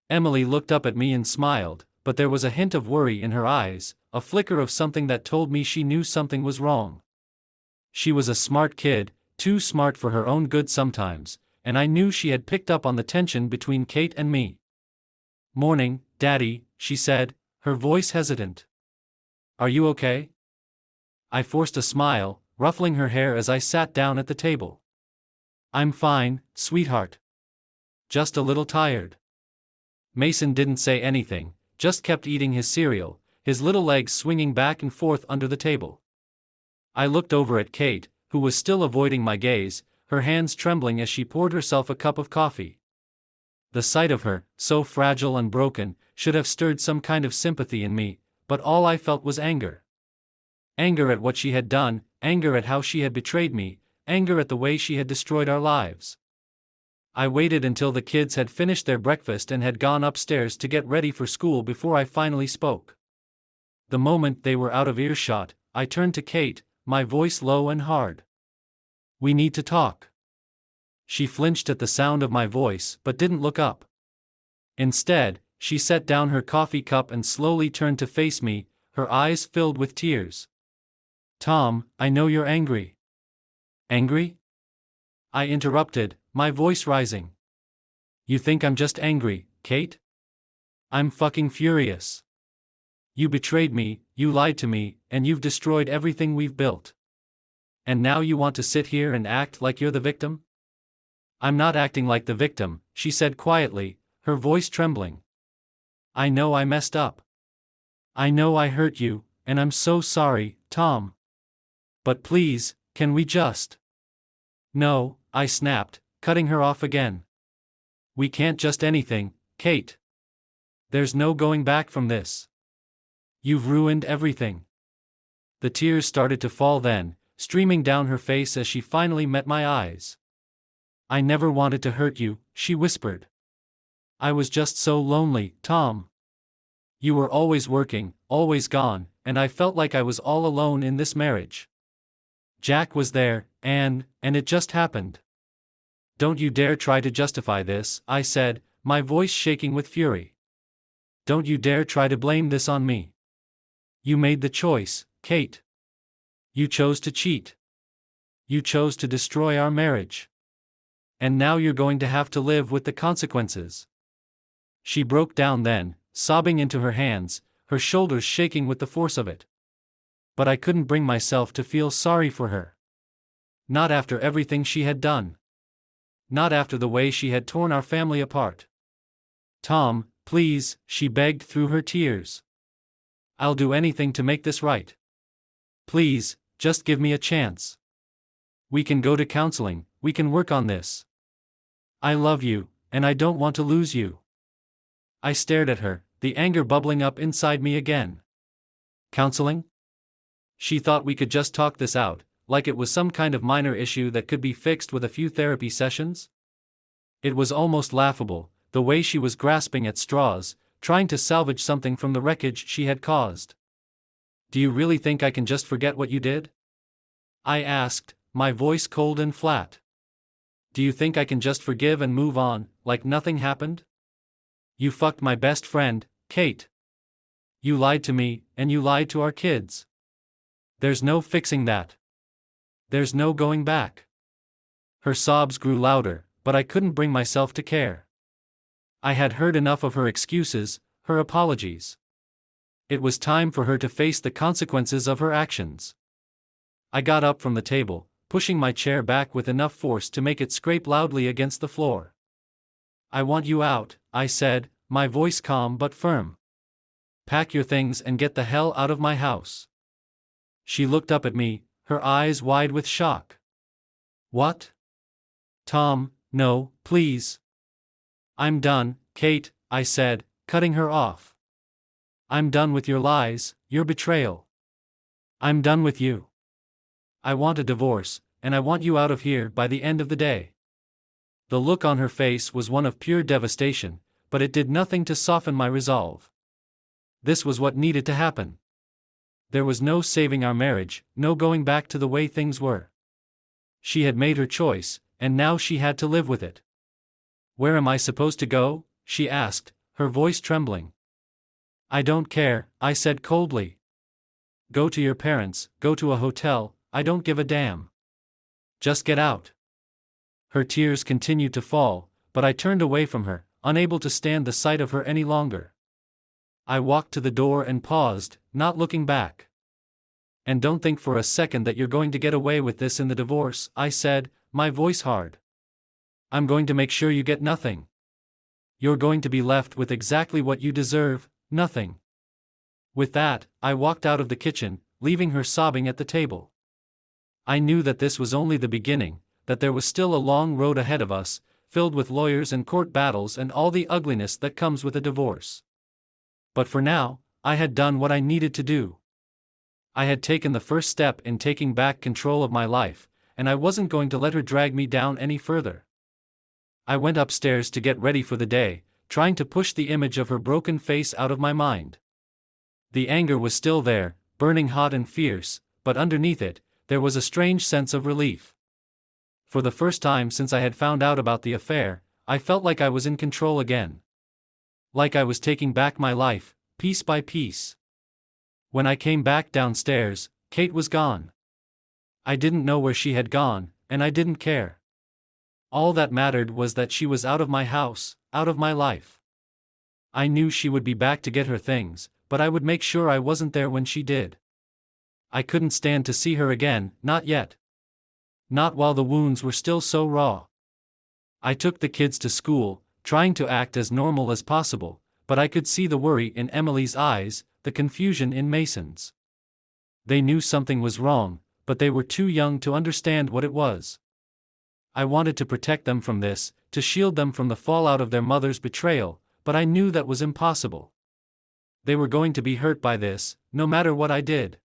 Emily looked up at me and smiled, but there was a hint of worry in her eyes, a flicker of something that told me she knew something was wrong. She was a smart kid, too smart for her own good sometimes, and I knew she had picked up on the tension between Kate and me. "Morning, Daddy," she said, her voice hesitant. "Are you okay?" I forced a smile, ruffling her hair as I sat down at the table. "I'm fine, sweetheart. Just a little tired." Mason didn't say anything, just kept eating his cereal, his little legs swinging back and forth under the table. I looked over at Kate, who was still avoiding my gaze, her hands trembling as she poured herself a cup of coffee. The sight of her, so fragile and broken, should have stirred some kind of sympathy in me, but all I felt was anger. Anger at what she had done, anger at how she had betrayed me, anger at the way she had destroyed our lives. I waited until the kids had finished their breakfast and had gone upstairs to get ready for school before I finally spoke. The moment they were out of earshot, I turned to Kate, my voice low and hard. "We need to talk." She flinched at the sound of my voice but didn't look up. Instead, she set down her coffee cup and slowly turned to face me, her eyes filled with tears. "Tom, I know you're angry." "Angry?" I interrupted, my voice rising. "You think I'm just angry, Kate? I'm fucking furious. You betrayed me, you lied to me, and you've destroyed everything we've built. And now you want to sit here and act like you're the victim?" "I'm not acting like the victim," she said quietly, her voice trembling. "I know I messed up. I know I hurt you, and I'm so sorry, Tom. But please, can we just—" "No," I snapped, cutting her off again. "We can't just anything, Kate. There's no going back from this. You've ruined everything." The tears started to fall then, streaming down her face as she finally met my eyes. "I never wanted to hurt you," she whispered. "I was just so lonely, Tom. You were always working, always gone, and I felt like I was all alone in this marriage. Jack was there, and it just happened." "Don't you dare try to justify this," I said, my voice shaking with fury. "Don't you dare try to blame this on me. You made the choice, Kate. You chose to cheat. You chose to destroy our marriage. And now you're going to have to live with the consequences." She broke down then, sobbing into her hands, her shoulders shaking with the force of it. But I couldn't bring myself to feel sorry for her. Not after everything she had done. Not after the way she had torn our family apart. "Tom, please," she begged through her tears. "I'll do anything to make this right. Please, just give me a chance. We can go to counseling, we can work on this. I love you, and I don't want to lose you." I stared at her, the anger bubbling up inside me again. "Counseling?" She thought we could just talk this out, like it was some kind of minor issue that could be fixed with a few therapy sessions? It was almost laughable, the way she was grasping at straws, trying to salvage something from the wreckage she had caused. "Do you really think I can just forget what you did?" I asked, my voice cold and flat. "Do you think I can just forgive and move on, like nothing happened? You fucked my best friend, Kate. You lied to me, and you lied to our kids. There's no fixing that. There's no going back." Her sobs grew louder, but I couldn't bring myself to care. I had heard enough of her excuses, her apologies. It was time for her to face the consequences of her actions. I got up from the table, pushing my chair back with enough force to make it scrape loudly against the floor. "I want you out," I said, my voice calm but firm. "Pack your things and get the hell out of my house." She looked up at me, her eyes wide with shock. "What? Tom, no, please." "I'm done, Kate," I said, cutting her off. "I'm done with your lies, your betrayal. I'm done with you. I want a divorce, and I want you out of here by the end of the day." The look on her face was one of pure devastation, but it did nothing to soften my resolve. This was what needed to happen. There was no saving our marriage, no going back to the way things were. She had made her choice, and now she had to live with it. "Where am I supposed to go?" she asked, her voice trembling. "I don't care," I said coldly. "Go to your parents, go to a hotel, I don't give a damn. Just get out." Her tears continued to fall, but I turned away from her, unable to stand the sight of her any longer. I walked to the door and paused, not looking back. "And don't think for a second that you're going to get away with this in the divorce," I said, my voice hard. "I'm going to make sure you get nothing. You're going to be left with exactly what you deserve, nothing." With that, I walked out of the kitchen, leaving her sobbing at the table. I knew that this was only the beginning, that there was still a long road ahead of us, filled with lawyers and court battles and all the ugliness that comes with a divorce. But for now, I had done what I needed to do. I had taken the first step in taking back control of my life, and I wasn't going to let her drag me down any further. I went upstairs to get ready for the day, trying to push the image of her broken face out of my mind. The anger was still there, burning hot and fierce, but underneath it, there was a strange sense of relief. For the first time since I had found out about the affair, I felt like I was in control again. Like I was taking back my life, piece by piece. When I came back downstairs, Kate was gone. I didn't know where she had gone, and I didn't care. All that mattered was that she was out of my house, out of my life. I knew she would be back to get her things, but I would make sure I wasn't there when she did. I couldn't stand to see her again, not yet. Not while the wounds were still so raw. I took the kids to school, trying to act as normal as possible, but I could see the worry in Emily's eyes, the confusion in Mason's. They knew something was wrong, but they were too young to understand what it was. I wanted to protect them from this, to shield them from the fallout of their mother's betrayal, but I knew that was impossible. They were going to be hurt by this, no matter what I did.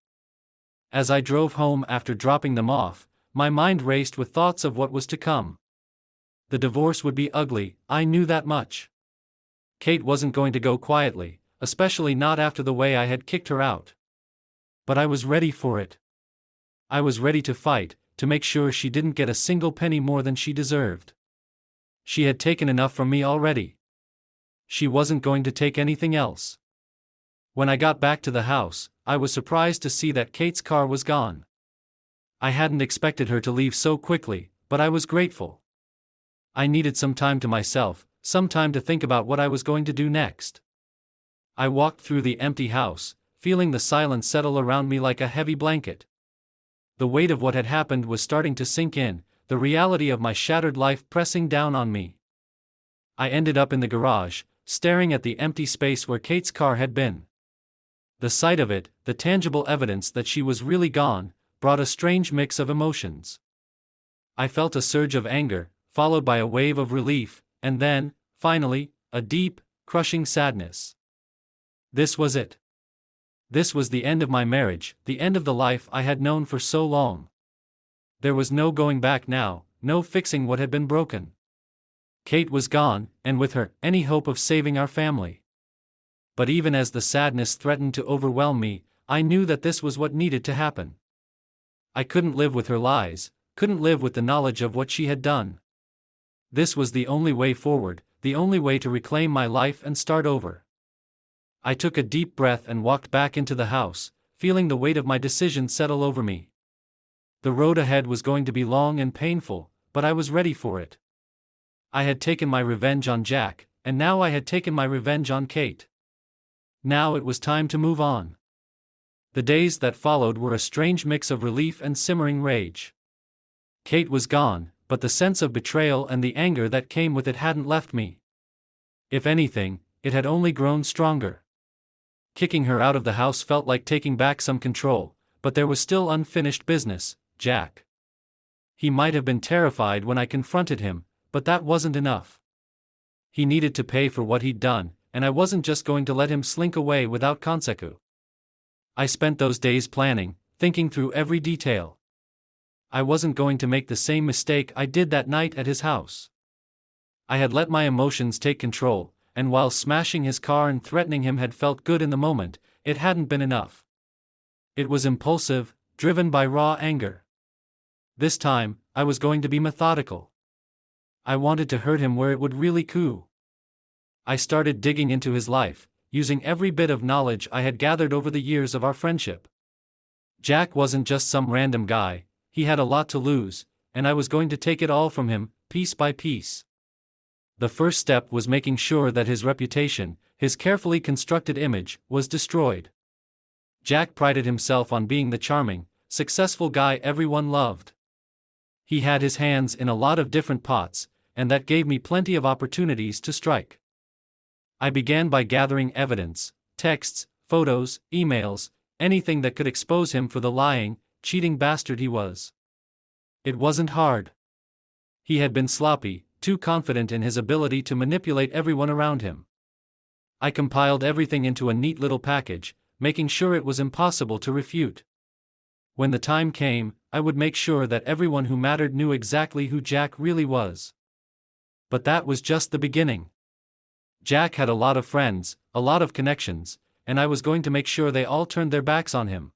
As I drove home after dropping them off, my mind raced with thoughts of what was to come. The divorce would be ugly, I knew that much. Kate wasn't going to go quietly, especially not after the way I had kicked her out. But I was ready for it. I was ready to fight, to make sure she didn't get a single penny more than she deserved. She had taken enough from me already. She wasn't going to take anything else. When I got back to the house, I was surprised to see that Kate's car was gone. I hadn't expected her to leave so quickly, but I was grateful. I needed some time to myself, some time to think about what I was going to do next. I walked through the empty house, feeling the silence settle around me like a heavy blanket. The weight of what had happened was starting to sink in, the reality of my shattered life pressing down on me. I ended up in the garage, staring at the empty space where Kate's car had been. The sight of it, the tangible evidence that she was really gone, brought a strange mix of emotions. I felt a surge of anger, followed by a wave of relief, and then, finally, a deep, crushing sadness. This was it. This was the end of my marriage, the end of the life I had known for so long. There was no going back now, no fixing what had been broken. Kate was gone, and with her, any hope of saving our family. But even as the sadness threatened to overwhelm me, I knew that this was what needed to happen. I couldn't live with her lies, couldn't live with the knowledge of what she had done. This was the only way forward, the only way to reclaim my life and start over. I took a deep breath and walked back into the house, feeling the weight of my decision settle over me. The road ahead was going to be long and painful, but I was ready for it. I had taken my revenge on Jack, and now I had taken my revenge on Kate. Now it was time to move on. The days that followed were a strange mix of relief and simmering rage. Kate was gone, but the sense of betrayal and the anger that came with it hadn't left me. If anything, it had only grown stronger. Kicking her out of the house felt like taking back some control, but there was still unfinished business. Jack. He might have been terrified when I confronted him, but that wasn't enough. He needed to pay for what he'd done, and I wasn't just going to let him slink away without consequence. I spent those days planning, thinking through every detail. I wasn't going to make the same mistake I did that night at his house. I had let my emotions take control, and while smashing his car and threatening him had felt good in the moment, it hadn't been enough. It was impulsive, driven by raw anger. This time, I was going to be methodical. I wanted to hurt him where it would really coup. I started digging into his life, using every bit of knowledge I had gathered over the years of our friendship. Jack wasn't just some random guy, he had a lot to lose, and I was going to take it all from him, piece by piece. The first step was making sure that his reputation, his carefully constructed image, was destroyed. Jack prided himself on being the charming, successful guy everyone loved. He had his hands in a lot of different pots, and that gave me plenty of opportunities to strike. I began by gathering evidence, texts, photos, emails, anything that could expose him for the lying, cheating bastard he was. It wasn't hard. He had been sloppy, too confident in his ability to manipulate everyone around him. I compiled everything into a neat little package, making sure it was impossible to refute. When the time came, I would make sure that everyone who mattered knew exactly who Jack really was. But that was just the beginning. Jack had a lot of friends, a lot of connections, and I was going to make sure they all turned their backs on him.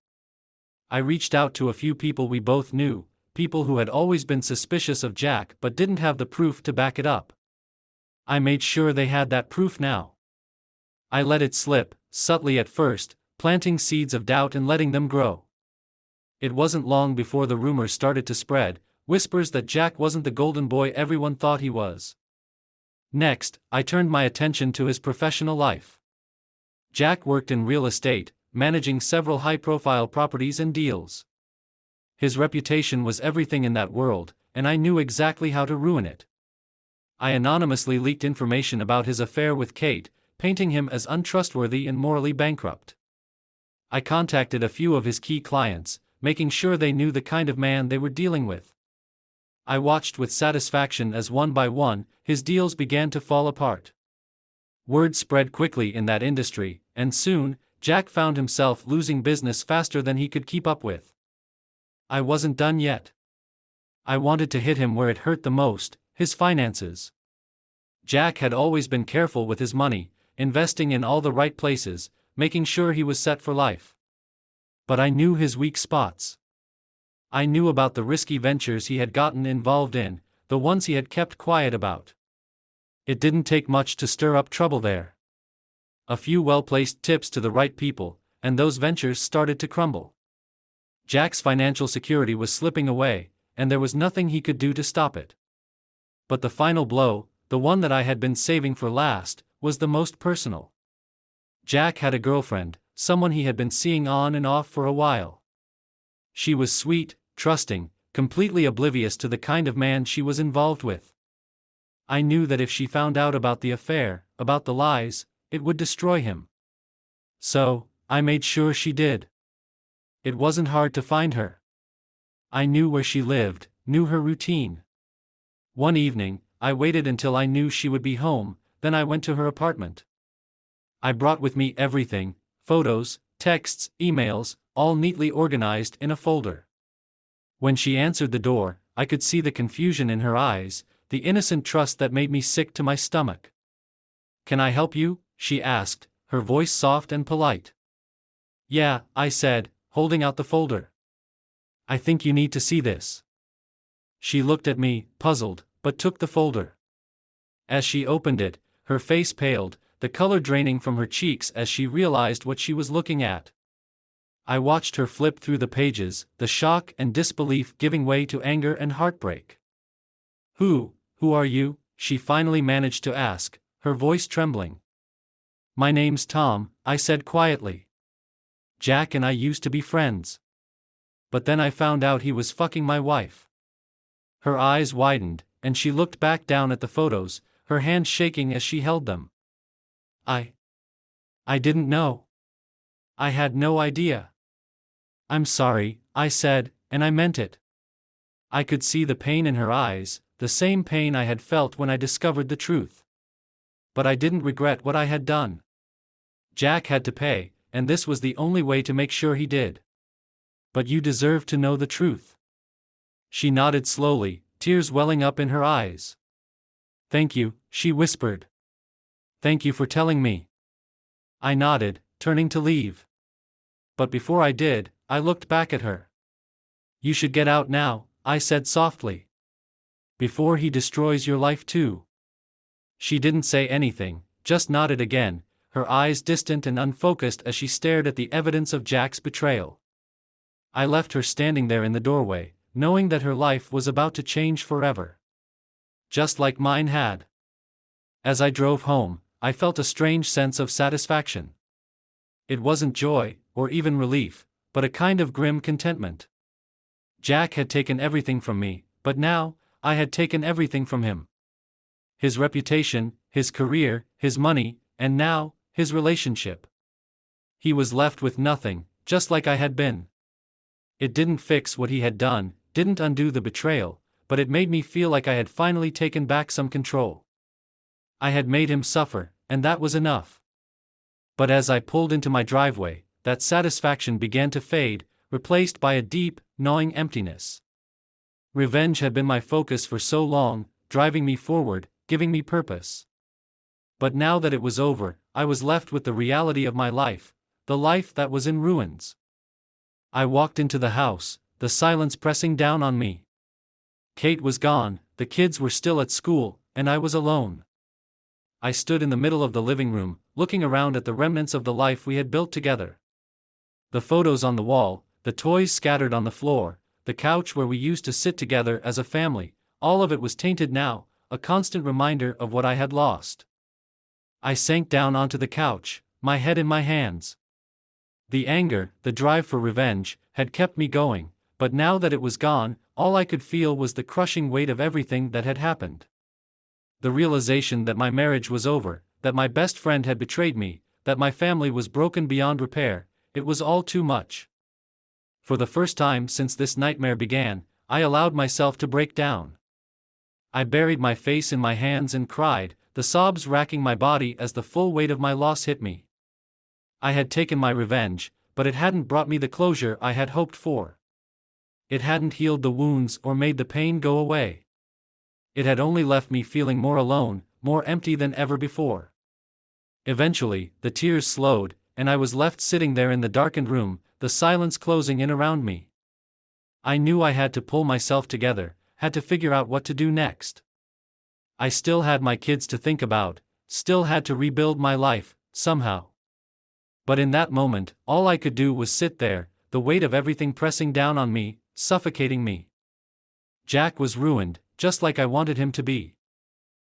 I reached out to a few people we both knew, people who had always been suspicious of Jack but didn't have the proof to back it up. I made sure they had that proof now. I let it slip, subtly at first, planting seeds of doubt and letting them grow. It wasn't long before the rumors started to spread, whispers that Jack wasn't the golden boy everyone thought he was. Next, I turned my attention to his professional life. Jack worked in real estate, managing several high-profile properties and deals. His reputation was everything in that world, and I knew exactly how to ruin it. I anonymously leaked information about his affair with Kate, painting him as untrustworthy and morally bankrupt. I contacted a few of his key clients, making sure they knew the kind of man they were dealing with. I watched with satisfaction as one by one, his deals began to fall apart. Word spread quickly in that industry, and soon, Jack found himself losing business faster than he could keep up with. I wasn't done yet. I wanted to hit him where it hurt the most, his finances. Jack had always been careful with his money, investing in all the right places, making sure he was set for life. But I knew his weak spots. I knew about the risky ventures he had gotten involved in, the ones he had kept quiet about. It didn't take much to stir up trouble there. A few well-placed tips to the right people, and those ventures started to crumble. Jack's financial security was slipping away, and there was nothing he could do to stop it. But the final blow, the one that I had been saving for last, was the most personal. Jack had a girlfriend, someone he had been seeing on and off for a while. She was sweet, trusting, completely oblivious to the kind of man she was involved with. I knew that if she found out about the affair, about the lies, it would destroy him. So, I made sure she did. It wasn't hard to find her. I knew where she lived, knew her routine. One evening, I waited until I knew she would be home, then I went to her apartment. I brought with me everything, photos, texts, emails, all neatly organized in a folder. When she answered the door, I could see the confusion in her eyes, the innocent trust that made me sick to my stomach. "Can I help you?" she asked, her voice soft and polite. "Yeah," I said, holding out the folder. "I think you need to see this." She looked at me, puzzled, but took the folder. As she opened it, her face paled, the color draining from her cheeks as she realized what she was looking at. I watched her flip through the pages, the shock and disbelief giving way to anger and heartbreak. Who are you?" she finally managed to ask, her voice trembling. "My name's Tom," I said quietly. "Jack and I used to be friends. But then I found out he was fucking my wife." Her eyes widened, and she looked back down at the photos, her hands shaking as she held them. I didn't know. I had no idea." "I'm sorry," I said, and I meant it. I could see the pain in her eyes, the same pain I had felt when I discovered the truth. But I didn't regret what I had done. Jack had to pay, and this was the only way to make sure he did. "But you deserve to know the truth." She nodded slowly, tears welling up in her eyes. "Thank you," she whispered. "Thank you for telling me." I nodded, turning to leave. But before I did, I looked back at her. "You should get out now," I said softly. "Before he destroys your life too." She didn't say anything, just nodded again, her eyes distant and unfocused as she stared at the evidence of Jack's betrayal. I left her standing there in the doorway, knowing that her life was about to change forever. Just like mine had. As I drove home, I felt a strange sense of satisfaction. It wasn't joy, or even relief, but a kind of grim contentment. Jack had taken everything from me, but now, I had taken everything from him. His reputation, his career, his money, and now, his relationship. He was left with nothing, just like I had been. It didn't fix what he had done, didn't undo the betrayal, but it made me feel like I had finally taken back some control. I had made him suffer, and that was enough. But as I pulled into my driveway, that satisfaction began to fade, replaced by a deep, gnawing emptiness. Revenge had been my focus for so long, driving me forward, giving me purpose. But now that it was over, I was left with the reality of my life, the life that was in ruins. I walked into the house, the silence pressing down on me. Kate was gone, the kids were still at school, and I was alone. I stood in the middle of the living room, looking around at the remnants of the life we had built together. The photos on the wall, the toys scattered on the floor, the couch where we used to sit together as a family, all of it was tainted now, a constant reminder of what I had lost. I sank down onto the couch, my head in my hands. The anger, the drive for revenge, had kept me going, but now that it was gone, all I could feel was the crushing weight of everything that had happened. The realization that my marriage was over, that my best friend had betrayed me, that my family was broken beyond repair, it was all too much. For the first time since this nightmare began, I allowed myself to break down. I buried my face in my hands and cried, the sobs racking my body as the full weight of my loss hit me. I had taken my revenge, but it hadn't brought me the closure I had hoped for. It hadn't healed the wounds or made the pain go away. It had only left me feeling more alone, more empty than ever before. Eventually, the tears slowed, and I was left sitting there in the darkened room, the silence closing in around me. I knew I had to pull myself together, had to figure out what to do next. I still had my kids to think about, still had to rebuild my life, somehow. But in that moment, all I could do was sit there, the weight of everything pressing down on me, suffocating me. Jack was ruined, just like I wanted him to be.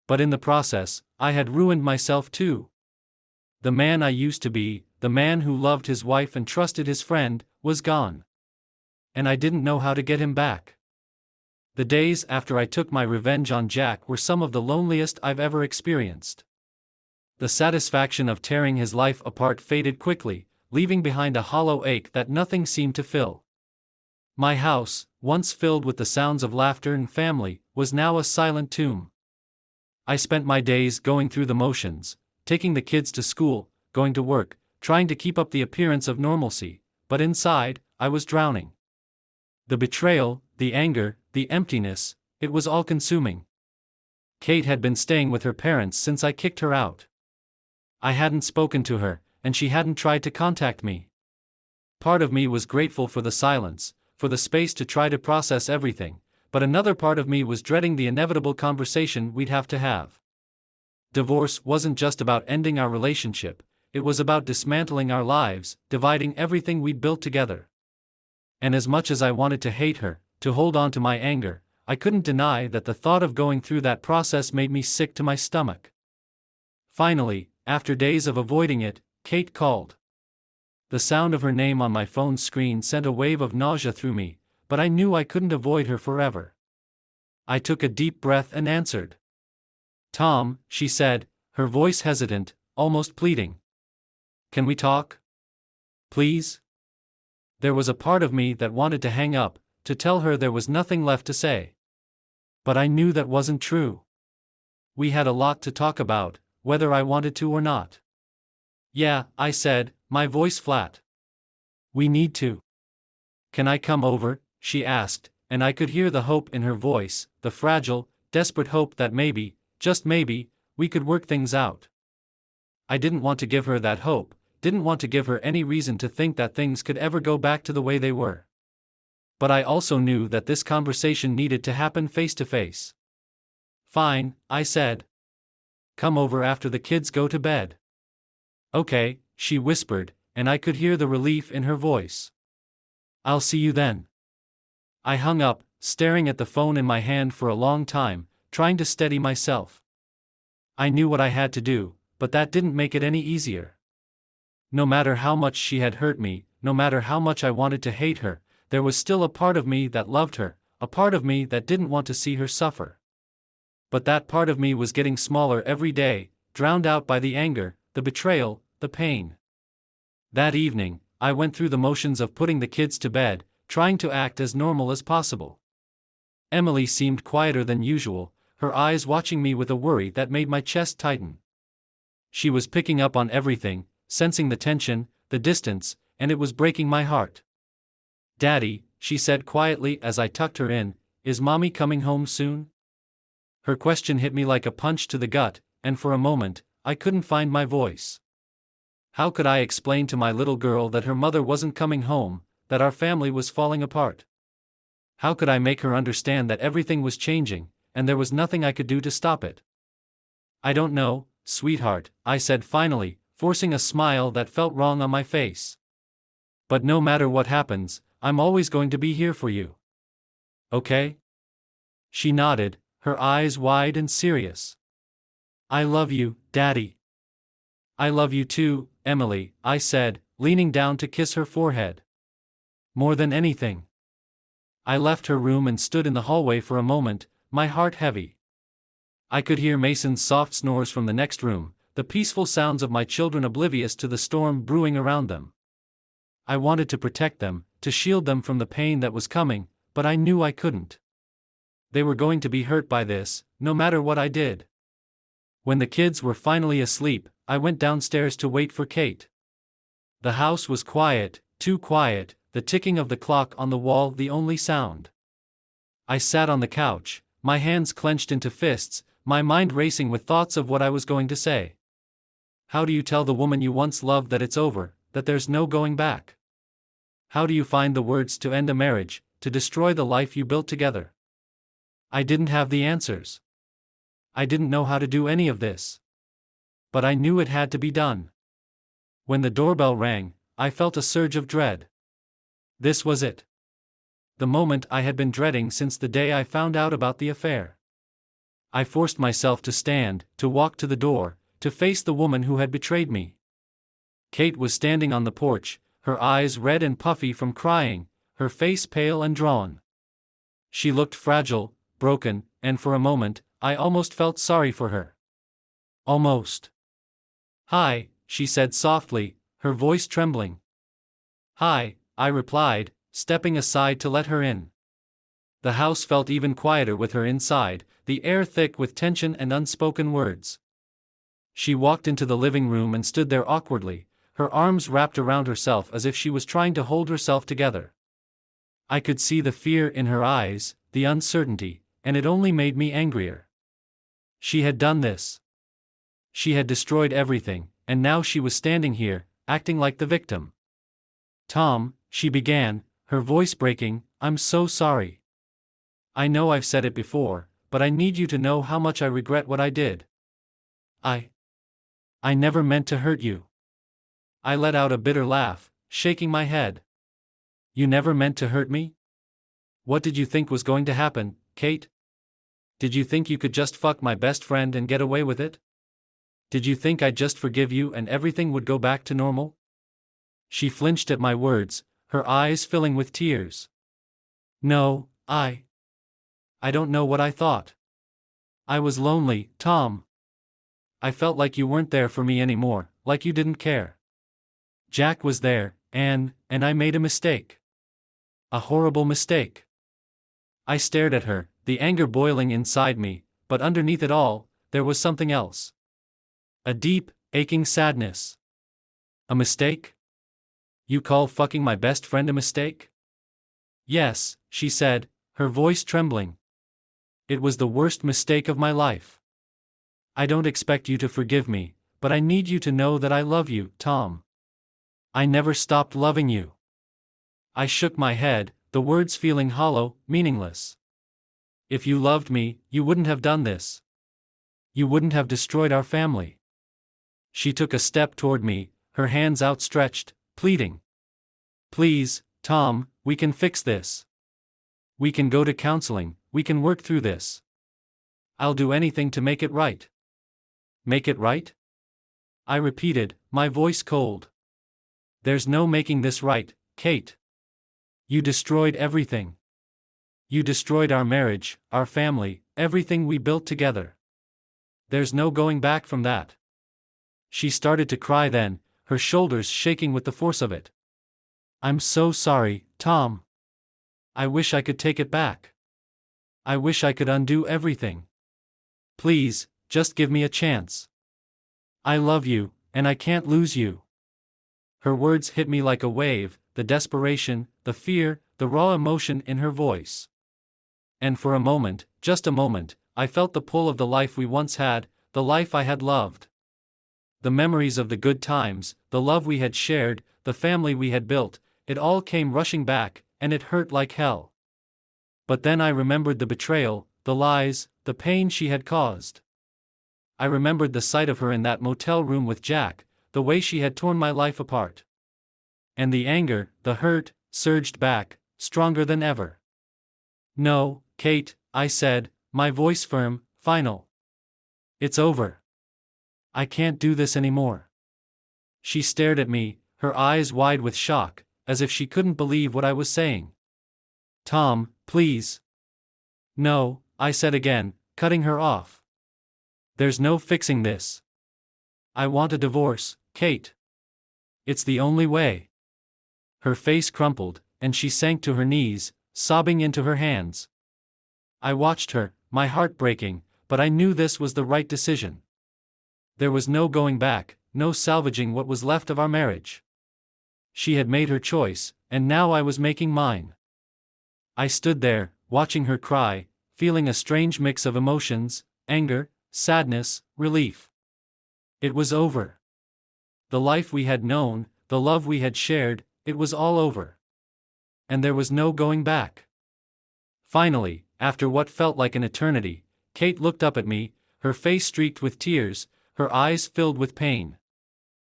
But in the process, I had ruined myself too. The man I used to be, the man who loved his wife and trusted his friend, was gone. And I didn't know how to get him back. The days after I took my revenge on Jack were some of the loneliest I've ever experienced. The satisfaction of tearing his life apart faded quickly, leaving behind a hollow ache that nothing seemed to fill. My house, once filled with the sounds of laughter and family, was now a silent tomb. I spent my days going through the motions, taking the kids to school, going to work, trying to keep up the appearance of normalcy, but inside, I was drowning. The betrayal, the anger, the emptiness, it was all consuming. Kate had been staying with her parents since I kicked her out. I hadn't spoken to her, and she hadn't tried to contact me. Part of me was grateful for the silence, for the space to try to process everything, but another part of me was dreading the inevitable conversation we'd have to have. Divorce wasn't just about ending our relationship, it was about dismantling our lives, dividing everything we'd built together. And as much as I wanted to hate her, to hold on to my anger, I couldn't deny that the thought of going through that process made me sick to my stomach. Finally, after days of avoiding it, Kate called. The sound of her name on my phone's screen sent a wave of nausea through me, but I knew I couldn't avoid her forever. I took a deep breath and answered. "Tom," she said, her voice hesitant, almost pleading. "Can we talk? Please?" There was a part of me that wanted to hang up, to tell her there was nothing left to say. But I knew that wasn't true. We had a lot to talk about, whether I wanted to or not. "Yeah," I said, my voice flat. "We need to." "Can I come over?" she asked, and I could hear the hope in her voice, the fragile, desperate hope that maybe, just maybe, we could work things out. I didn't want to give her that hope, didn't want to give her any reason to think that things could ever go back to the way they were. But I also knew that this conversation needed to happen face to face. "Fine," I said. "Come over after the kids go to bed." "Okay," she whispered, and I could hear the relief in her voice. "I'll see you then." I hung up, staring at the phone in my hand for a long time, trying to steady myself. I knew what I had to do, but that didn't make it any easier. No matter how much she had hurt me, no matter how much I wanted to hate her, there was still a part of me that loved her, a part of me that didn't want to see her suffer. But that part of me was getting smaller every day, drowned out by the anger, the betrayal, the pain. That evening, I went through the motions of putting the kids to bed, trying to act as normal as possible. Emily seemed quieter than usual, her eyes watching me with a worry that made my chest tighten. She was picking up on everything, sensing the tension, the distance, and it was breaking my heart. "Daddy," she said quietly as I tucked her in, "is Mommy coming home soon?" Her question hit me like a punch to the gut, and for a moment, I couldn't find my voice. How could I explain to my little girl that her mother wasn't coming home, that our family was falling apart? How could I make her understand that everything was changing, and there was nothing I could do to stop it? "I don't know, sweetheart," I said finally, forcing a smile that felt wrong on my face. "But no matter what happens, I'm always going to be here for you. Okay?" She nodded, her eyes wide and serious. "I love you, Daddy." "I love you too, Emily," I said, leaning down to kiss her forehead. "More than anything." I left her room and stood in the hallway for a moment, my heart heavy. I could hear Mason's soft snores from the next room, the peaceful sounds of my children oblivious to the storm brewing around them. I wanted to protect them, to shield them from the pain that was coming, but I knew I couldn't. They were going to be hurt by this, no matter what I did. When the kids were finally asleep, I went downstairs to wait for Kate. The house was quiet, too quiet, the ticking of the clock on the wall the only sound. I sat on the couch, my hands clenched into fists, my mind racing with thoughts of what I was going to say. How do you tell the woman you once loved that it's over, that there's no going back? How do you find the words to end a marriage, to destroy the life you built together? I didn't have the answers. I didn't know how to do any of this. But I knew it had to be done. When the doorbell rang, I felt a surge of dread. This was it. The moment I had been dreading since the day I found out about the affair. I forced myself to stand, to walk to the door, to face the woman who had betrayed me. Kate was standing on the porch, her eyes red and puffy from crying, her face pale and drawn. She looked fragile, broken, and for a moment, I almost felt sorry for her. Almost. "Hi," she said softly, her voice trembling. "Hi," I replied, stepping aside to let her in. The house felt even quieter with her inside, the air thick with tension and unspoken words. She walked into the living room and stood there awkwardly, her arms wrapped around herself as if she was trying to hold herself together. I could see the fear in her eyes, the uncertainty, and it only made me angrier. She had done this. She had destroyed everything, and now she was standing here, acting like the victim. Tom, she began, her voice breaking, I'm so sorry. I know I've said it before, but I need you to know how much I regret what I did. I never meant to hurt you. I let out a bitter laugh, shaking my head. You never meant to hurt me? What did you think was going to happen, Kate? Did you think you could just fuck my best friend and get away with it? Did you think I'd just forgive you and everything would go back to normal? She flinched at my words, her eyes filling with tears. No, I don't know what I thought. I was lonely, Tom. I felt like you weren't there for me anymore, like you didn't care. Jack was there, and I made a mistake. A horrible mistake. I stared at her, the anger boiling inside me, but underneath it all, there was something else. A deep, aching sadness. A mistake? You call fucking my best friend a mistake? Yes, she said, her voice trembling. It was the worst mistake of my life. I don't expect you to forgive me, but I need you to know that I love you, Tom. I never stopped loving you. I shook my head, the words feeling hollow, meaningless. If you loved me, you wouldn't have done this. You wouldn't have destroyed our family. She took a step toward me, her hands outstretched, pleading. Please, Tom, we can fix this. We can go to counseling, we can work through this. I'll do anything to make it right. Make it right? I repeated, my voice cold. There's no making this right, Kate. You destroyed everything. You destroyed our marriage, our family, everything we built together. There's no going back from that. She started to cry then, her shoulders shaking with the force of it. I'm so sorry, Tom. I wish I could take it back. I wish I could undo everything. Please, just give me a chance. I love you, and I can't lose you. Her words hit me like a wave, the desperation, the fear, the raw emotion in her voice. And for a moment, just a moment, I felt the pull of the life we once had, the life I had loved. The memories of the good times, the love we had shared, the family we had built, it all came rushing back, and it hurt like hell. But then I remembered the betrayal, the lies, the pain she had caused. I remembered the sight of her in that motel room with Jack, the way she had torn my life apart. And the anger, the hurt, surged back, stronger than ever. No, Kate, I said, my voice firm, final. It's over. I can't do this anymore. She stared at me, her eyes wide with shock, as if she couldn't believe what I was saying. Tom, please. No, I said again, cutting her off. There's no fixing this. I want a divorce, Kate. It's the only way. Her face crumpled, and she sank to her knees, sobbing into her hands. I watched her, my heart breaking, but I knew this was the right decision. There was no going back, no salvaging what was left of our marriage. She had made her choice, and now I was making mine. I stood there, watching her cry, feeling a strange mix of emotions, anger, sadness, relief. It was over. The life we had known, the love we had shared, it was all over. And there was no going back. Finally, after what felt like an eternity, Kate looked up at me, her face streaked with tears, her eyes filled with pain.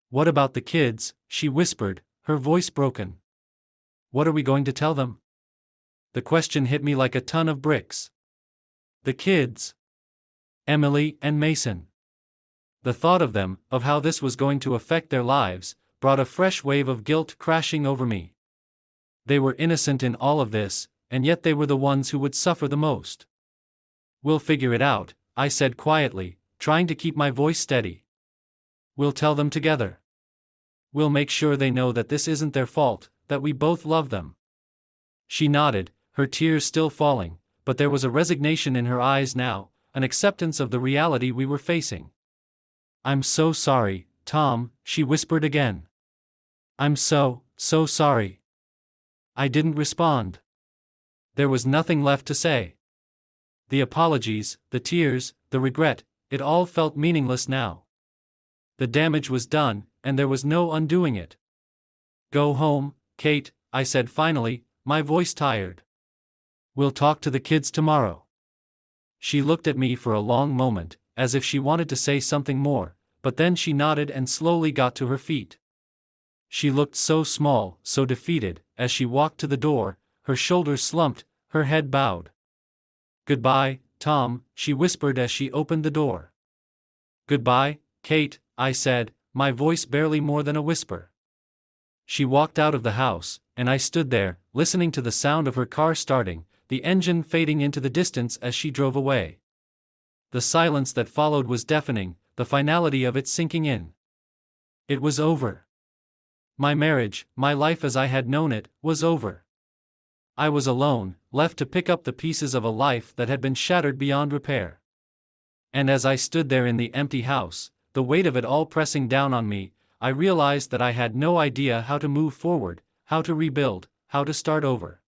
What about the kids? She whispered, her voice broken. What are we going to tell them? The question hit me like a ton of bricks. The kids. Emily and Mason. The thought of them, of how this was going to affect their lives, brought a fresh wave of guilt crashing over me. They were innocent in all of this, and yet they were the ones who would suffer the most. We'll figure it out, I said quietly, trying to keep my voice steady. We'll tell them together. We'll make sure they know that this isn't their fault, that we both love them. She nodded, her tears still falling, but there was a resignation in her eyes now, an acceptance of the reality we were facing. I'm so sorry, Tom, she whispered again. I'm so sorry. I didn't respond. There was nothing left to say. The apologies, the tears, the regret, it all felt meaningless now. The damage was done, and there was no undoing it. "Go home, Kate," I said finally, my voice tired. "We'll talk to the kids tomorrow." She looked at me for a long moment, as if she wanted to say something more, but then she nodded and slowly got to her feet. She looked so small, so defeated, as she walked to the door, her shoulders slumped, her head bowed. "Goodbye, Tom," she whispered as she opened the door. "Goodbye, Kate," I said, my voice barely more than a whisper. She walked out of the house, and I stood there, listening to the sound of her car starting, the engine fading into the distance as she drove away. The silence that followed was deafening, the finality of it sinking in. It was over. My marriage, my life as I had known it, was over. I was alone, left to pick up the pieces of a life that had been shattered beyond repair. And as I stood there in the empty house, the weight of it all pressing down on me, I realized that I had no idea how to move forward, how to rebuild, how to start over.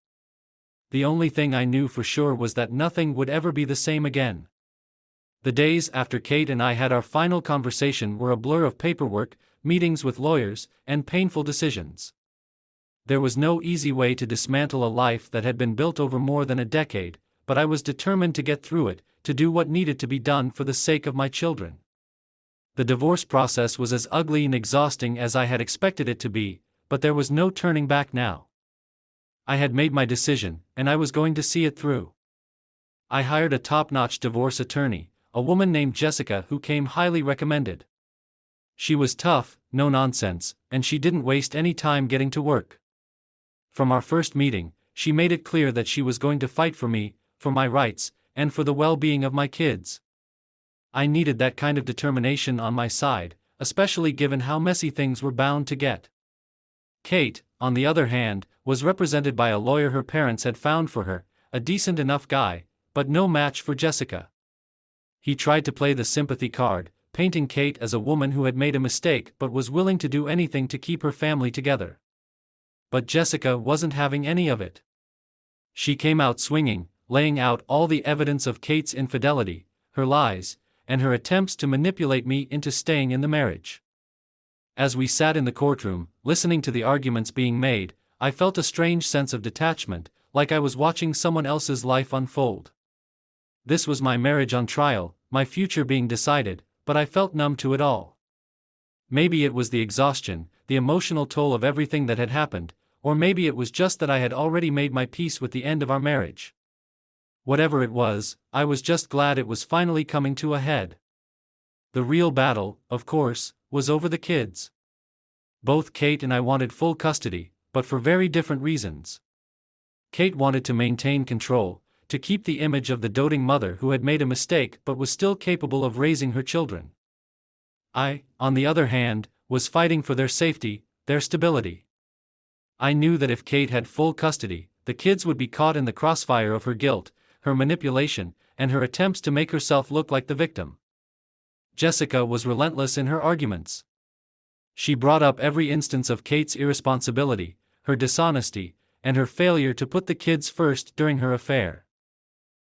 The only thing I knew for sure was that nothing would ever be the same again. The days after Kate and I had our final conversation were a blur of paperwork, meetings with lawyers, and painful decisions. There was no easy way to dismantle a life that had been built over more than a decade, but I was determined to get through it, to do what needed to be done for the sake of my children. The divorce process was as ugly and exhausting as I had expected it to be, but there was no turning back now. I had made my decision, and I was going to see it through. I hired a top-notch divorce attorney, a woman named Jessica who came highly recommended. She was tough, no nonsense, and she didn't waste any time getting to work. From our first meeting, she made it clear that she was going to fight for me, for my rights, and for the well-being of my kids. I needed that kind of determination on my side, especially given how messy things were bound to get. Kate, on the other hand, was represented by a lawyer her parents had found for her, a decent enough guy, but no match for Jessica. He tried to play the sympathy card, painting Kate as a woman who had made a mistake but was willing to do anything to keep her family together. But Jessica wasn't having any of it. She came out swinging, laying out all the evidence of Kate's infidelity, her lies, and her attempts to manipulate me into staying in the marriage. As we sat in the courtroom, listening to the arguments being made, I felt a strange sense of detachment, like I was watching someone else's life unfold. This was my marriage on trial, my future being decided, but I felt numb to it all. Maybe it was the exhaustion, the emotional toll of everything that had happened, or maybe it was just that I had already made my peace with the end of our marriage. Whatever it was, I was just glad it was finally coming to a head. The real battle, of course, was over the kids. Both Kate and I wanted full custody, but for very different reasons. Kate wanted to maintain control, to keep the image of the doting mother who had made a mistake but was still capable of raising her children. I, on the other hand, was fighting for their safety, their stability. I knew that if Kate had full custody, the kids would be caught in the crossfire of her guilt, her manipulation, and her attempts to make herself look like the victim. Jessica was relentless in her arguments. She brought up every instance of Kate's irresponsibility, her dishonesty, and her failure to put the kids first during her affair.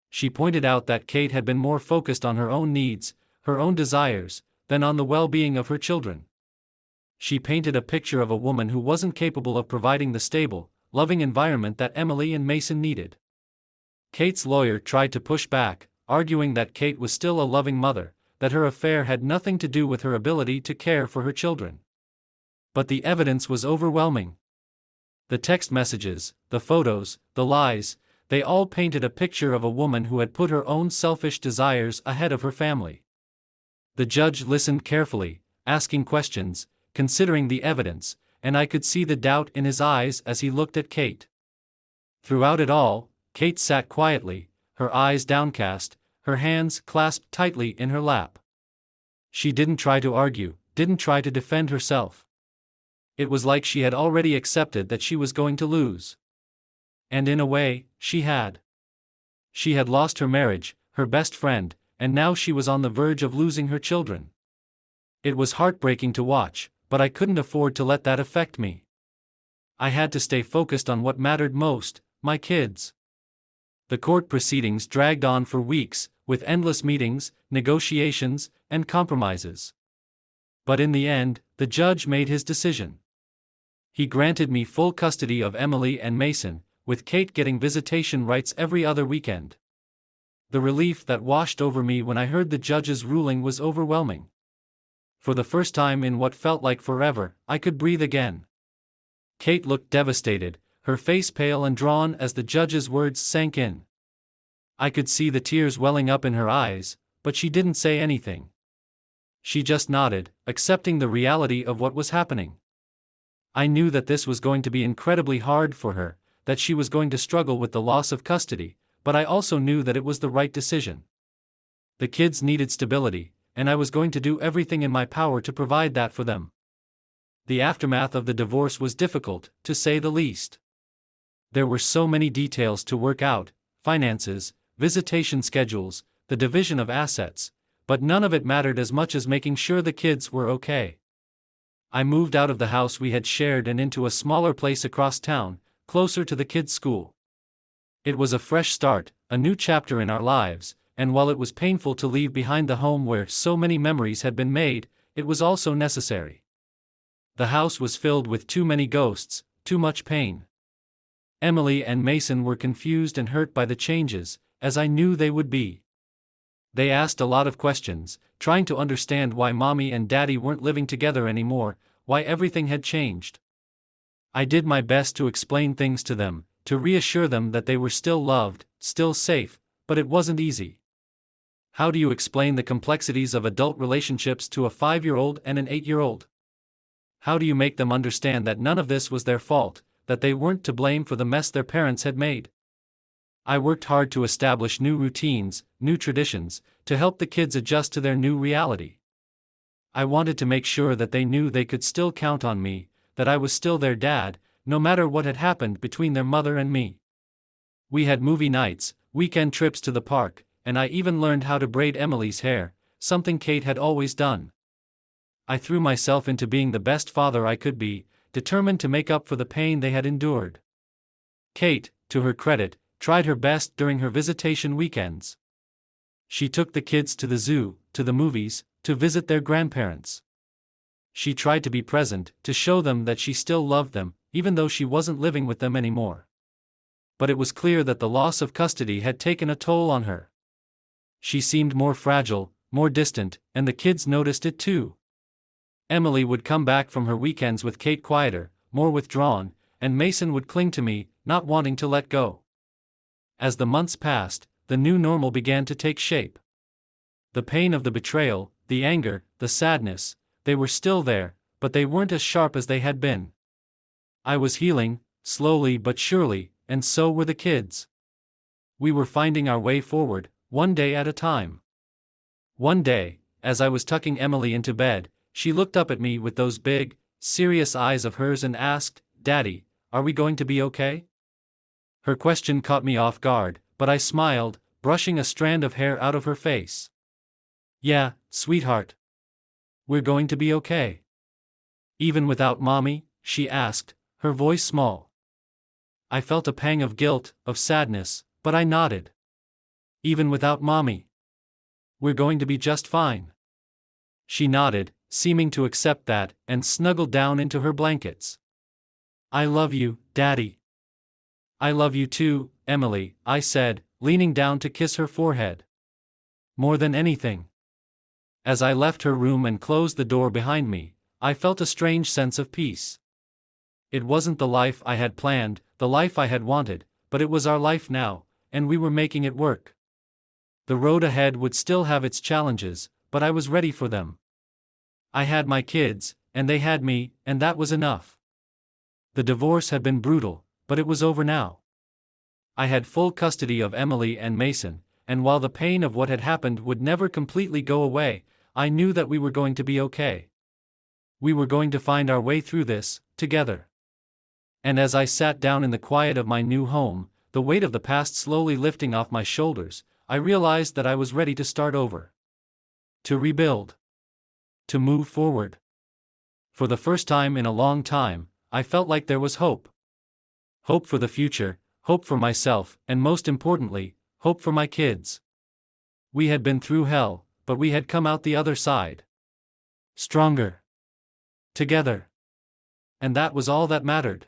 She pointed out that Kate had been more focused on her own needs, her own desires, than on the well-being of her children. She painted a picture of a woman who wasn't capable of providing the stable, loving environment that Emily and Mason needed. Kate's lawyer tried to push back, arguing that Kate was still a loving mother, that her affair had nothing to do with her ability to care for her children. But the evidence was overwhelming. The text messages, the photos, the lies, they all painted a picture of a woman who had put her own selfish desires ahead of her family. The judge listened carefully, asking questions, considering the evidence, and I could see the doubt in his eyes as he looked at Kate. Throughout it all, Kate sat quietly, her eyes downcast, her hands clasped tightly in her lap. She didn't try to argue, didn't try to defend herself. It was like she had already accepted that she was going to lose. And in a way, she had. She had lost her marriage, her best friend, and now she was on the verge of losing her children. It was heartbreaking to watch, but I couldn't afford to let that affect me. I had to stay focused on what mattered most, my kids. The court proceedings dragged on for weeks, with endless meetings, negotiations, and compromises. But in the end, the judge made his decision. He granted me full custody of Emily and Mason, with Kate getting visitation rights every other weekend. The relief that washed over me when I heard the judge's ruling was overwhelming. For the first time in what felt like forever, I could breathe again. Kate looked devastated, her face pale and drawn as the judge's words sank in. I could see the tears welling up in her eyes, but she didn't say anything. She just nodded, accepting the reality of what was happening. I knew that this was going to be incredibly hard for her, that she was going to struggle with the loss of custody, but I also knew that it was the right decision. The kids needed stability, and I was going to do everything in my power to provide that for them. The aftermath of the divorce was difficult, to say the least. There were so many details to work out: finances, visitation schedules, the division of assets, but none of it mattered as much as making sure the kids were okay. I moved out of the house we had shared and into a smaller place across town, closer to the kids' school. It was a fresh start, a new chapter in our lives, and while it was painful to leave behind the home where so many memories had been made, it was also necessary. The house was filled with too many ghosts, too much pain. Emily and Mason were confused and hurt by the changes, as I knew they would be. They asked a lot of questions, trying to understand why Mommy and Daddy weren't living together anymore, why everything had changed. I did my best to explain things to them, to reassure them that they were still loved, still safe, but it wasn't easy. How do you explain the complexities of adult relationships to a 5-year-old and an 8-year-old? How do you make them understand that none of this was their fault, that they weren't to blame for the mess their parents had made? I worked hard to establish new routines, new traditions, to help the kids adjust to their new reality. I wanted to make sure that they knew they could still count on me, that I was still their dad, no matter what had happened between their mother and me. We had movie nights, weekend trips to the park, and I even learned how to braid Emily's hair, something Kate had always done. I threw myself into being the best father I could be, determined to make up for the pain they had endured. Kate, to her credit, tried her best during her visitation weekends. She took the kids to the zoo, to the movies, to visit their grandparents. She tried to be present, to show them that she still loved them, even though she wasn't living with them anymore. But it was clear that the loss of custody had taken a toll on her. She seemed more fragile, more distant, and the kids noticed it too. Emily would come back from her weekends with Kate quieter, more withdrawn, and Mason would cling to me, not wanting to let go. As the months passed, the new normal began to take shape. The pain of the betrayal, the anger, the sadness, they were still there, but they weren't as sharp as they had been. I was healing, slowly but surely, and so were the kids. We were finding our way forward, one day at a time. One day, as I was tucking Emily into bed, she looked up at me with those big, serious eyes of hers and asked, "Daddy, are we going to be okay?" Her question caught me off guard, but I smiled, brushing a strand of hair out of her face. "Yeah, sweetheart. We're going to be okay." "Even without Mommy?" she asked, her voice small. I felt a pang of guilt, of sadness, but I nodded. "Even without Mommy. We're going to be just fine." She nodded, seeming to accept that, and snuggled down into her blankets. "I love you, Daddy." "I love you too, Emily," I said, leaning down to kiss her forehead. "More than anything." As I left her room and closed the door behind me, I felt a strange sense of peace. It wasn't the life I had planned, the life I had wanted, but it was our life now, and we were making it work. The road ahead would still have its challenges, but I was ready for them. I had my kids, and they had me, and that was enough. The divorce had been brutal, but it was over now. I had full custody of Emily and Mason, and while the pain of what had happened would never completely go away, I knew that we were going to be okay. We were going to find our way through this, together. And as I sat down in the quiet of my new home, the weight of the past slowly lifting off my shoulders, I realized that I was ready to start over. To rebuild. To move forward. For the first time in a long time, I felt like there was hope. Hope for the future, hope for myself, and most importantly, hope for my kids. We had been through hell, but we had come out the other side. Stronger. Together. And that was all that mattered.